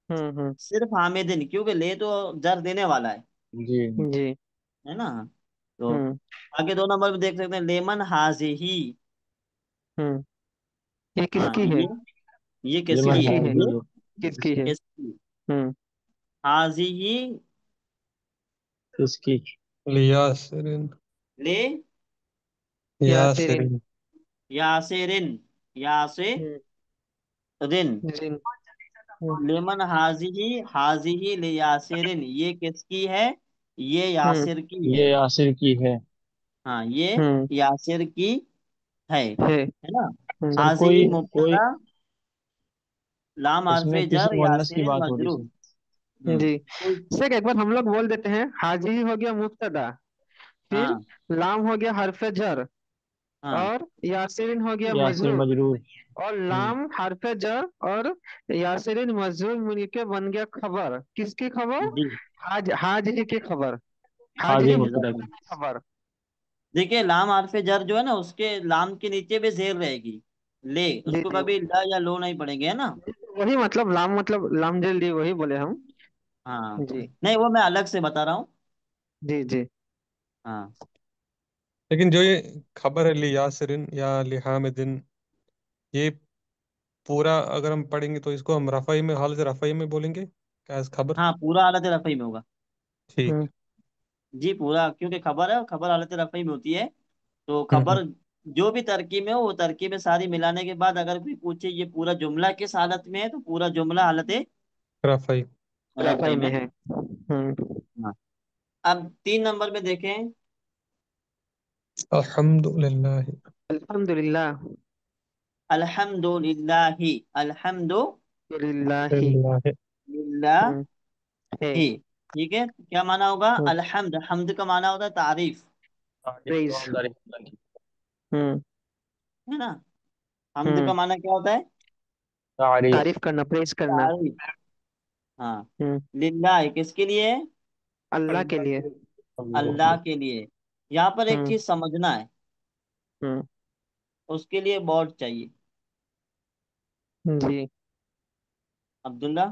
हम्म, हम्म। सिर्फ हामिदिन, क्योंकि ले तो जर देने वाला जी। जी। है ना। तो हम्म, आगे 2 नंबर पे देख सकते हैं, लेमन हाजिही। हम्म। ये हाँ, किसकी है? ये लिमन किसकी है? किसकी है? ये हाजिर। किसकी है? किसकी? हम्म। हाजिही, इसकी। लियासरिन। ले यासिरिन। यासरिन। यासिरिन, यासिरिन। हम्म, जिन। हम्म, लेमन हाजिही, हाजिही ले यासिरिन, ये किसकी है? ये हम्म, यासिर की है। ये यासिर की है। हाँ, ये हम्म। यासिर की है। है ना। सर हाजिही कोई कोई मुब्तदा, लाम इसमें हरफे किसी जर, मुअन्नस की यासिरिन बात हो रही मजरूर। सर। जी। कोई। सर एक बार हम लोग बोल देते हैं, हाजी हो गया मुब्तदा, फिर हाँ लाम हो गया हरफ जर, हाँ और यासिरिन हो गया यासिर मजरूर, मजरूर। और लाम हरफ जर और यासिरिन मजरूर मिलके बन गया खबर। किसकी खबर? जी। हाज ही की खबर। हाज हाजिर ही मुब्तदा मुब्तदा की। की खबर। देखिए, लाम हरफे जर जो है ना, उसके लाम के नीचे भी जेर रहेगी। ले, जी, उसको जी। कभी ला या लो नहीं पड़ेंगे, है ना। वही मतलब लाम, मतलब लाम जल्दी वही बोले हम। हाँ। जी, नहीं, वो मैं अलग से बता रहा हूँ। जी, जी। हाँ। लेकिन जो ये खबर है लियासरिन या लिहामिदिन, ये पूरा अगर हम पढ़ेंगे तो इसको हम रफ़ई में, हालत रफ़ई में बोलेंगे क्या इस खबर? हाँ, पूरा हालत रफ़ई में होगा। ठीक। हम्म जी पूरा, क्योंकि खबर है, खबर हालत रफई में होती है। तो हम्म। खबर जो भी तरकीब में हो, वो तरकीबें सारी मिलाने के बाद अगर कोई पूछे ये पूरा जुमला किस हालत में है, तो पूरा जुमला हालत रफ़ई। रफई रफ़ाई में में। है। हाँ। अब 3 नंबर में देखें। अल्हम्दुलिल्लाह। अल्हम्दुलिल्लाह। अल्हम्दुलिल्लाहि, लिल्लाहि। लिल्लाह। अल्हम्दुलिल्लाहि। हम्म है। ठीक है, क्या माना होगा? हम्म अल्हम्द, हम्द का माना होता है तारीफ, तारीफ प्रेज। दुआदारी अल्लाह की। हम्म है ना? हम्द का हम्म माना क्या होता है? तारीफ तारीफ करना, प्रेज करना। तारीफ। हाँ। हम्म लिल्लाह किसके लिए है? अल्लाह के लिए। अल्लाह अल्लाह की। के लिए। यहाँ पर एक हम्म चीज समझना है, हम्म उसके लिए बोर्ड चाहिए। जी। अब्दुल्ला।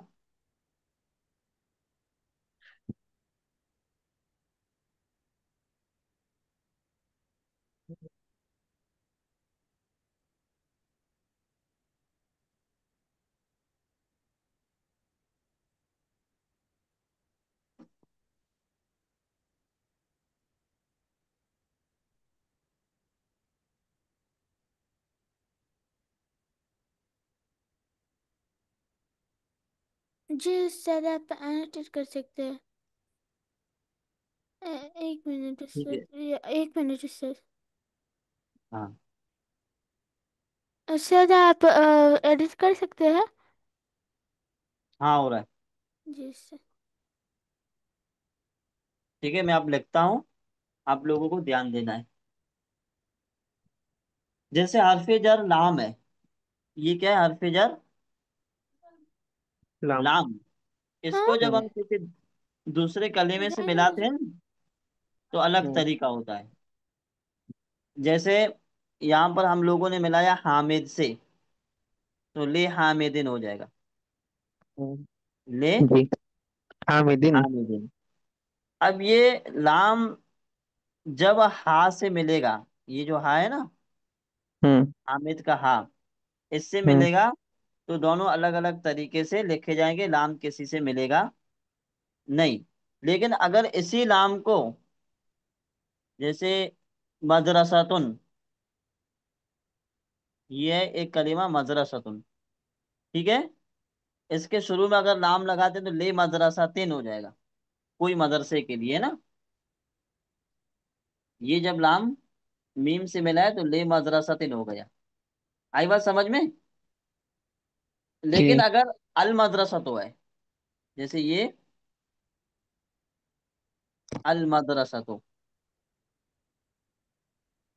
जी सर, आप एडिट कर सकते हैं। 1 मिनट ठीक है। Sir, 1 minute sir. हाँ। सर आप एडिट कर सकते हैं। हाँ हो रहा है। जी सर। ठीक है, मैं अब लिखता हूँ, आप लोगों को ध्यान देना है। जैसे हरफ जर लाम है, ये क्या है? हरफ जर लाम। लाम। हाँ। इसको जब हम्म हम किसी दूसरे कलीमे से जाने मिलाते दीजिए। हैं, तो अलग हम्म तरीका होता है। जैसे यहाँ पर हम लोगों ने मिलाया हामिद से, तो ले हामिदिन हो जाएगा। ले जी। हामिदिन। हामिदिन। अब ये लाम जब हा से मिलेगा, ये जो हा है ना, हम्म हामिद का हा, इससे हम्म मिलेगा, तो दोनों अलग अलग तरीके से लिखे जाएंगे। लाम किसी से मिलेगा नहीं। लेकिन अगर इसी लाम को, जैसे मदरसातुन, ये है एक कलीमा मदरसातुन, ठीक है, इसके शुरू में अगर लाम लगाते हैं तो ले मदरसातिन हो जाएगा, कोई मदरसे के लिए ना। ये जब लाम मीम से मिला है तो ले मदरसातिन हो गया। आई बात समझ में? लेकिन जी। अगर अल मदरसा तो है, जैसे ये अल मदरसा तो,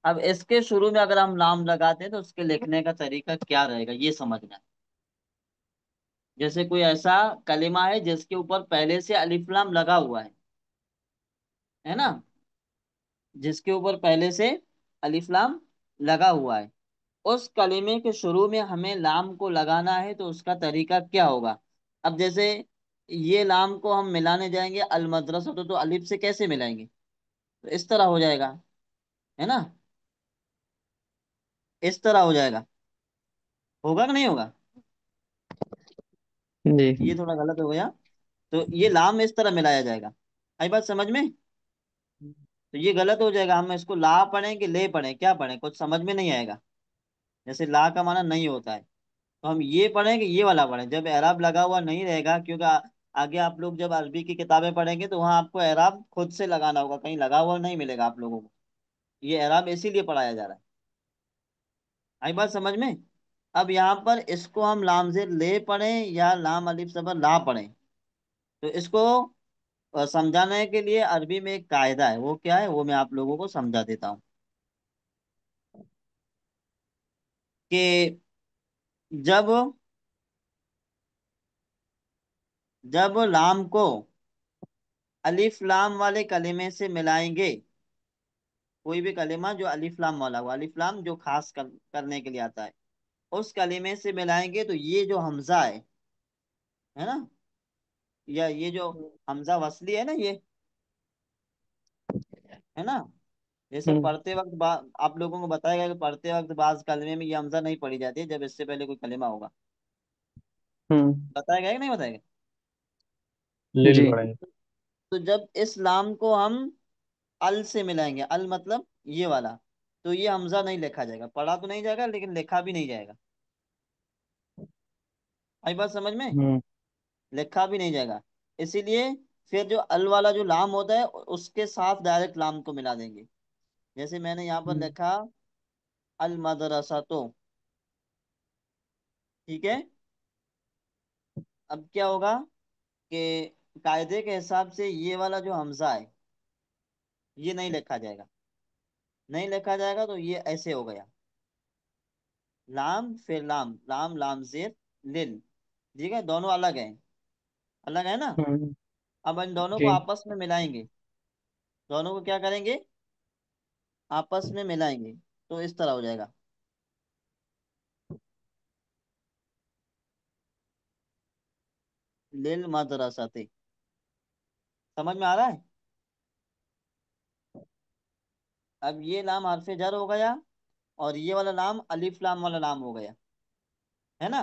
अब इसके शुरू में अगर हम लाम लगाते हैं तो उसके लिखने का तरीका क्या रहेगा, ये समझना है। जैसे कोई ऐसा कलिमा है जिसके ऊपर पहले से अलिफ लाम लगा हुआ है ना, जिसके ऊपर पहले से अलिफ लाम लगा हुआ है, उस कलिमे के शुरू में हमें लाम को लगाना है, तो उसका तरीका क्या होगा? अब जैसे ये लाम को हम मिलाने जाएंगे अल मदरसा तो अलिफ से कैसे मिलाएंगे? तो इस तरह हो जाएगा, है ना, इस तरह हो जाएगा। होगा कि नहीं होगा? ये जी। थोड़ा गलत हो गया। तो ये लाम इस तरह मिलाया जाएगा। आई बात समझ में? तो ये गलत हो जाएगा, हम इसको ला पढ़ें कि ले पढ़ें, क्या पढ़ें, कुछ समझ में नहीं आएगा। जैसे ला का माना नहीं होता है, तो हम ये पढ़ें कि ये वाला पढ़ें, जब एराब लगा हुआ नहीं रहेगा, क्योंकि आगे आप लोग जब अरबी की किताबें पढ़ेंगे तो वहां आपको एराब खुद से लगाना होगा, कहीं लगा हुआ नहीं मिलेगा आप लोगों को। ये एराब इसीलिए पढ़ाया जा रहा है। आई बात समझ में? अब यहाँ पर इसको हम लाम से ले पढ़ें या लाम अलिफ जबर ला पढ़ें, तो इसको समझाने के लिए अरबी में एक कायदा है, वो क्या है वो मैं आप लोगों को समझा देता हूँ। कि जब जब लाम को अलिफ लाम वाले कलिमे से मिलाएंगे, कोई भी कलिमा जो अलिफ लाम वाला हो, अलिफ लाम जो खास करने के लिए आता है, उस कलिमे से मिलाएंगे, तो ये जो हमजा है ना, या ये जो हमजा वसली है ना, ये है ना, जैसे हम्म पढ़ते वक्त आप लोगों को बताएगा कि पढ़ते वक्त बाज कलमे में ये हमजा नहीं पढ़ी जाती है जब इससे पहले कोई कलिमा होगा। हम्म बताएगा कि नहीं बताएगा? लिल जी। पढ़ेंगे। तो जब इस लाम को हम अल से मिलाएंगे, अल मतलब ये वाला, तो ये हमजा नहीं लिखा जाएगा, पढ़ा तो नहीं जाएगा लेकिन लिखा भी नहीं जाएगा। आई बात समझ में? हम्म लिखा भी नहीं जाएगा। इसीलिए फिर जो अल वाला जो लाम होता है उसके साथ डायरेक्ट लाम को मिला देंगे। जैसे मैंने यहाँ पर लिखा अल मदरसा, तो ठीक है। अब क्या होगा कि कायदे के हिसाब से ये वाला जो हमजा है ये नहीं लिखा जाएगा। नहीं लिखा जाएगा तो ये ऐसे हो गया, लाम फिर लाम, लाम लाम जेर लिल। ठीक है, दोनों अलग हैं, अलग है ना। हम्म, अब इन दोनों को जी। आपस में मिलाएंगे, दोनों को क्या करेंगे, आपस में मिलाएंगे, तो इस तरह हो जाएगा, लिल मदरसाते। समझ में आ रहा है? अब ये लाम हरफे जर हो गया, और ये वाला लाम अलिफ लाम वाला लाम हो गया, है ना।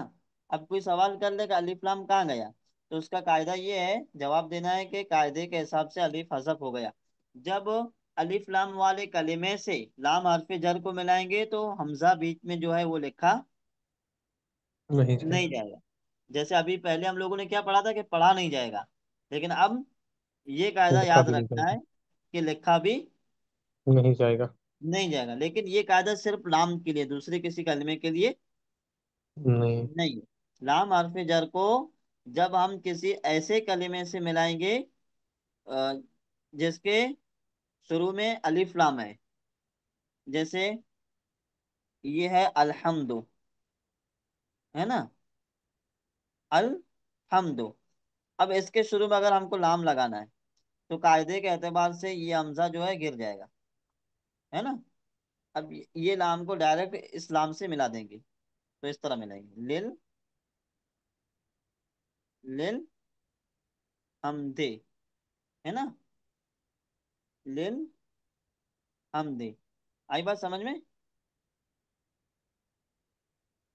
अब कोई सवाल कर ले कि अलिफ लाम कहाँ गया, तो उसका कायदा ये है, जवाब देना है कि कायदे के हिसाब से अलिफ हज़फ हो गया। जब अलिफ लाम वाले कलिमे से लाम हरफे जर को मिलाएंगे तो हमजा बीच में जो है वो लिखा नहीं नहीं जाएगा। जाएगा। जैसे अभी पहले हम लोगों ने क्या पढ़ा था कि पढ़ा नहीं जाएगा, लेकिन अब ये कायदा लिखा याद भी नहीं रखना है जाएगा। कि लिखा भी नहीं जाएगा। नहीं जाएगा। लेकिन ये कायदा सिर्फ लाम के लिए, दूसरे किसी कलमे के लिए नहीं। नहीं है। लाम हरफ जर को जब हम किसी ऐसे कलिमे से मिलाएंगे अ, जिसके शुरू में अलिफ लाम है, जैसे ये है अल्हम्दु, है ना, अल्हम्दु। अब इसके शुरू में अगर हमको लाम लगाना है तो कायदे के एतबार से ये हमजा जो है गिर जाएगा, है ना। अब ये लाम को डायरेक्ट इस लाम से मिला देंगे, तो इस तरह मिलाएंगे, लिल, लिल हमदे, है ना, लिल हमदे। आई बात समझ में?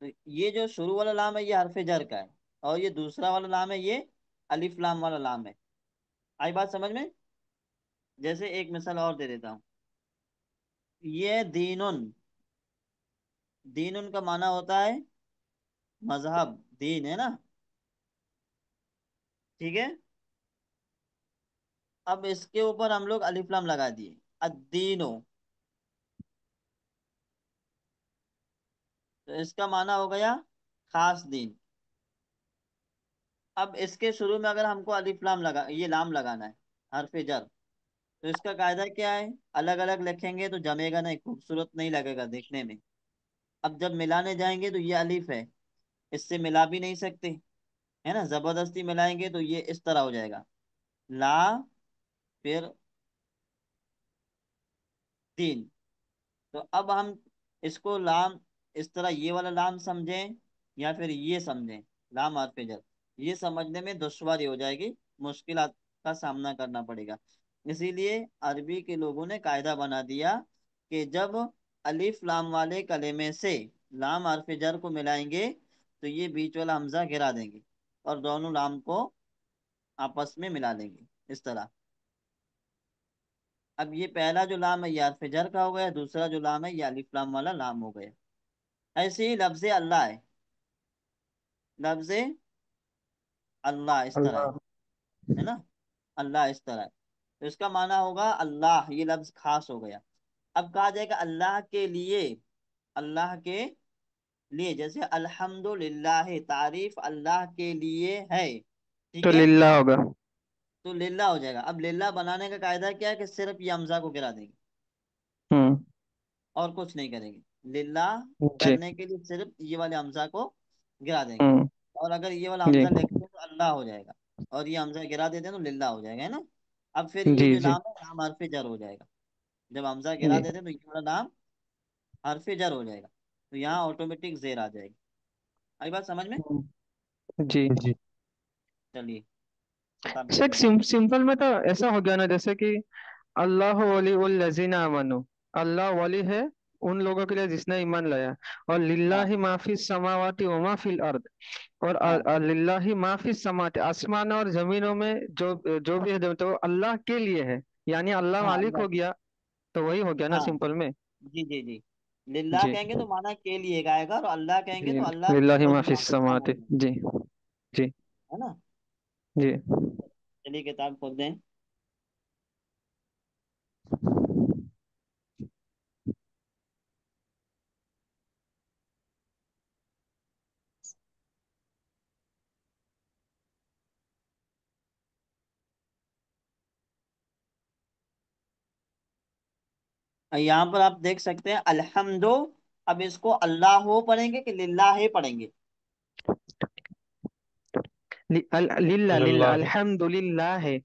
तो ये जो शुरू वाला लाम है ये हरफ जर का है, और ये दूसरा वाला लाम है ये अलिफ लाम वाला लाम है। आई बात समझ में? जैसे एक मिसाल और दे देता हूँ, ये दीनुन, दीनुन का माना होता है मजहब, दीन है ना, ठीक है। अब इसके ऊपर हम लोग अलिफ लाम लगा दिए, अद्दीनो, तो इसका माना हो गया खास दीन। अब इसके शुरू में अगर हमको अलिफ लाम लगा, ये लाम लगाना है हरफ जर, तो इसका कायदा क्या है, अलग अलग लिखेंगे तो जमेगा नहीं, खूबसूरत नहीं लगेगा देखने में। अब जब मिलाने जाएंगे तो ये अलिफ है, इससे मिला भी नहीं सकते, है ना, जबरदस्ती मिलाएंगे तो ये इस तरह हो जाएगा, ला फिर तीन। तो अब हम इसको लाम इस तरह ये वाला लाम समझें या फिर ये समझें, लाम हरफ जर, ये समझने में दुश्वारी हो जाएगी, मुश्किल का सामना करना पड़ेगा। इसीलिए अरबी के लोगों ने कायदा बना दिया कि जब अलिफ लाम वाले कलेमे से लाम हरफ जर को मिलाएंगे तो ये बीच वाला हमजा गिरा देंगे और दोनों लाम को आपस में मिला लेंगे, इस तरह। अब ये पहला जो लाम है ये हरफ जर का हो गया, दूसरा जो लाम है ये अलिफ लाम वाला लाम हो गया। ऐसे ही लफ्ज अल्लाह है, लफ्ज अल्लाह इस तरह है ना, अल्लाह इस तरह है, तो इसका माना होगा अल्लाह, ये लफ्ज खास हो गया। अब कहा जाएगा अल्लाह के लिए, अल्लाह के लिए, जैसे अल्हम्दुलिल्लाह, तारीफ अल्लाह के लिए है, ठीक तो है। लिल्ला होगा। तो लिल्ला हो जाएगा। अब लिल्ला बनाने का कायदा क्या है कि सिर्फ ये हमजा को गिरा देंगे हम्म और कुछ नहीं करेंगे, लिल्ला जी। करने के लिए सिर्फ ये वाले हमजा को गिरा देंगे। हम्म और अगर ये वाला जी हमजा लिखते हैं तो अल्लाह हो जाएगा, और ये हमजा गिरा देते हैं तो लिल्ला हो जाएगा, है ना। अब फिर ये जी जो जी नाम है नाम हरफ जर हो जाएगा, जब हमजा गिरा जी देते हैं तो ये वाला नाम हरफ जर हो जाएगा, तो यहाँ ऑटोमेटिक जेर आ जाएगी। आई बात समझ में? जी। जी। चलिए बता अच्छा, दीजिए आप। सिंपल में तो ऐसा हो गया ना, जैसे कि अल्लाह वली उल लजीना आमनु, अल्लाह वली है उन लोगों के लिए जिसने ईमान लाया। और हाँ लिल्लाहि माफी समावाति व माफिल अर्द। और हाँ लिल्लाहि माफी समावाति, आसमान और जमीनों में जो जो भी है तो वो अल्लाह के लिए है। यानी अल्लाह हाँ मालिक अल्लाह हो गया, तो वही हो गया ना हाँ सिंपल में। जी जी जी। लिल्लाह जी कहेंगे तो माना के लिए गाएगा, और अल्लाह कहेंगे जी। तो अल्लाह लिल्लाहि खुद माफी समावाति। मालिक है। जी जी है ना। जी। चलिए किताब खोल दें। यहाँ पर आप देख सकते हैं अल्हम्दो। अब इसको अल्लाह हो पढ़ेंगे कि लिल्लाह पढ़ेंगे? लिल्ला लिल्ला अल्लाह। अल्हम्दुलिल्लाह है।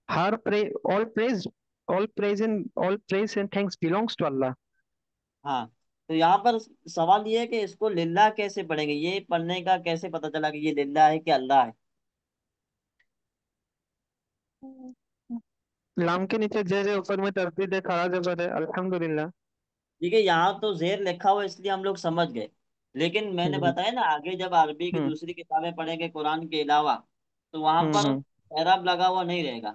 हर pray all praise all praise and thanks belongs to Allah. हाँ। तो यहाँ पर सवाल ये है कि इसको लिल्लाह कैसे पढ़ेंगे, ये पढ़ने का कैसे पता चला कि ये लिल्लाह है कि अल्लाह है? लाम के नीचे जैसे ऊपर में तरतीब है, खड़ा जबर है, अल्हम्दुलिल्लाह। ठीक है, यहाँ तो जेर लिखा हुआ इसलिए हम लोग समझ गए। लेकिन मैंने हम्म बताया ना, आगे जब अरबी की हम्म दूसरी किताबें पढ़ेंगे कुरान के अलावा, तो वहां पर हम्म। एराब लगा हुआ नहीं रहेगा।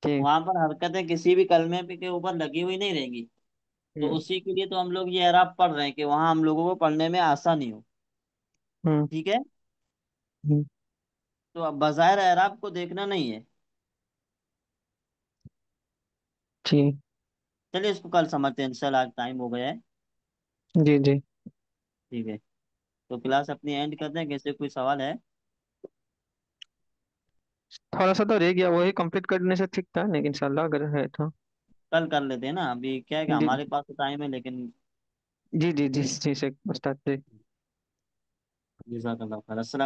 ठीक। वहां पर हरकतें किसी भी कलमे पे के ऊपर लगी हुई नहीं रहेंगी। तो हम्म उसी के लिए तो हम लोग ये एराब पढ़ रहे हैं कि वहां हम लोगों को पढ़ने में आसानी हो। हम्म ठीक है। हम्म। तो अब बज़ाहिर एराब को देखना नहीं है। ठीक। चलिए इसको कल समझते हैं इंशाल्लाह, आज टाइम हो गया है। जी जी। ठीक है। तो क्लास अपनी एंड करते हैं, कैसे कोई सवाल है? थोड़ा सा तो रह गया, वही कंप्लीट करने से ठीक था, लेकिन इंशाल्लाह अगर है तो। कल कर लेते हैं ना, अभी क्या है कि जी हमारे पास तो टाइम है लेकिन। जी जी जी जी से उस्ताद जी। जज़ाकल्लाह खैर। अस्सलाम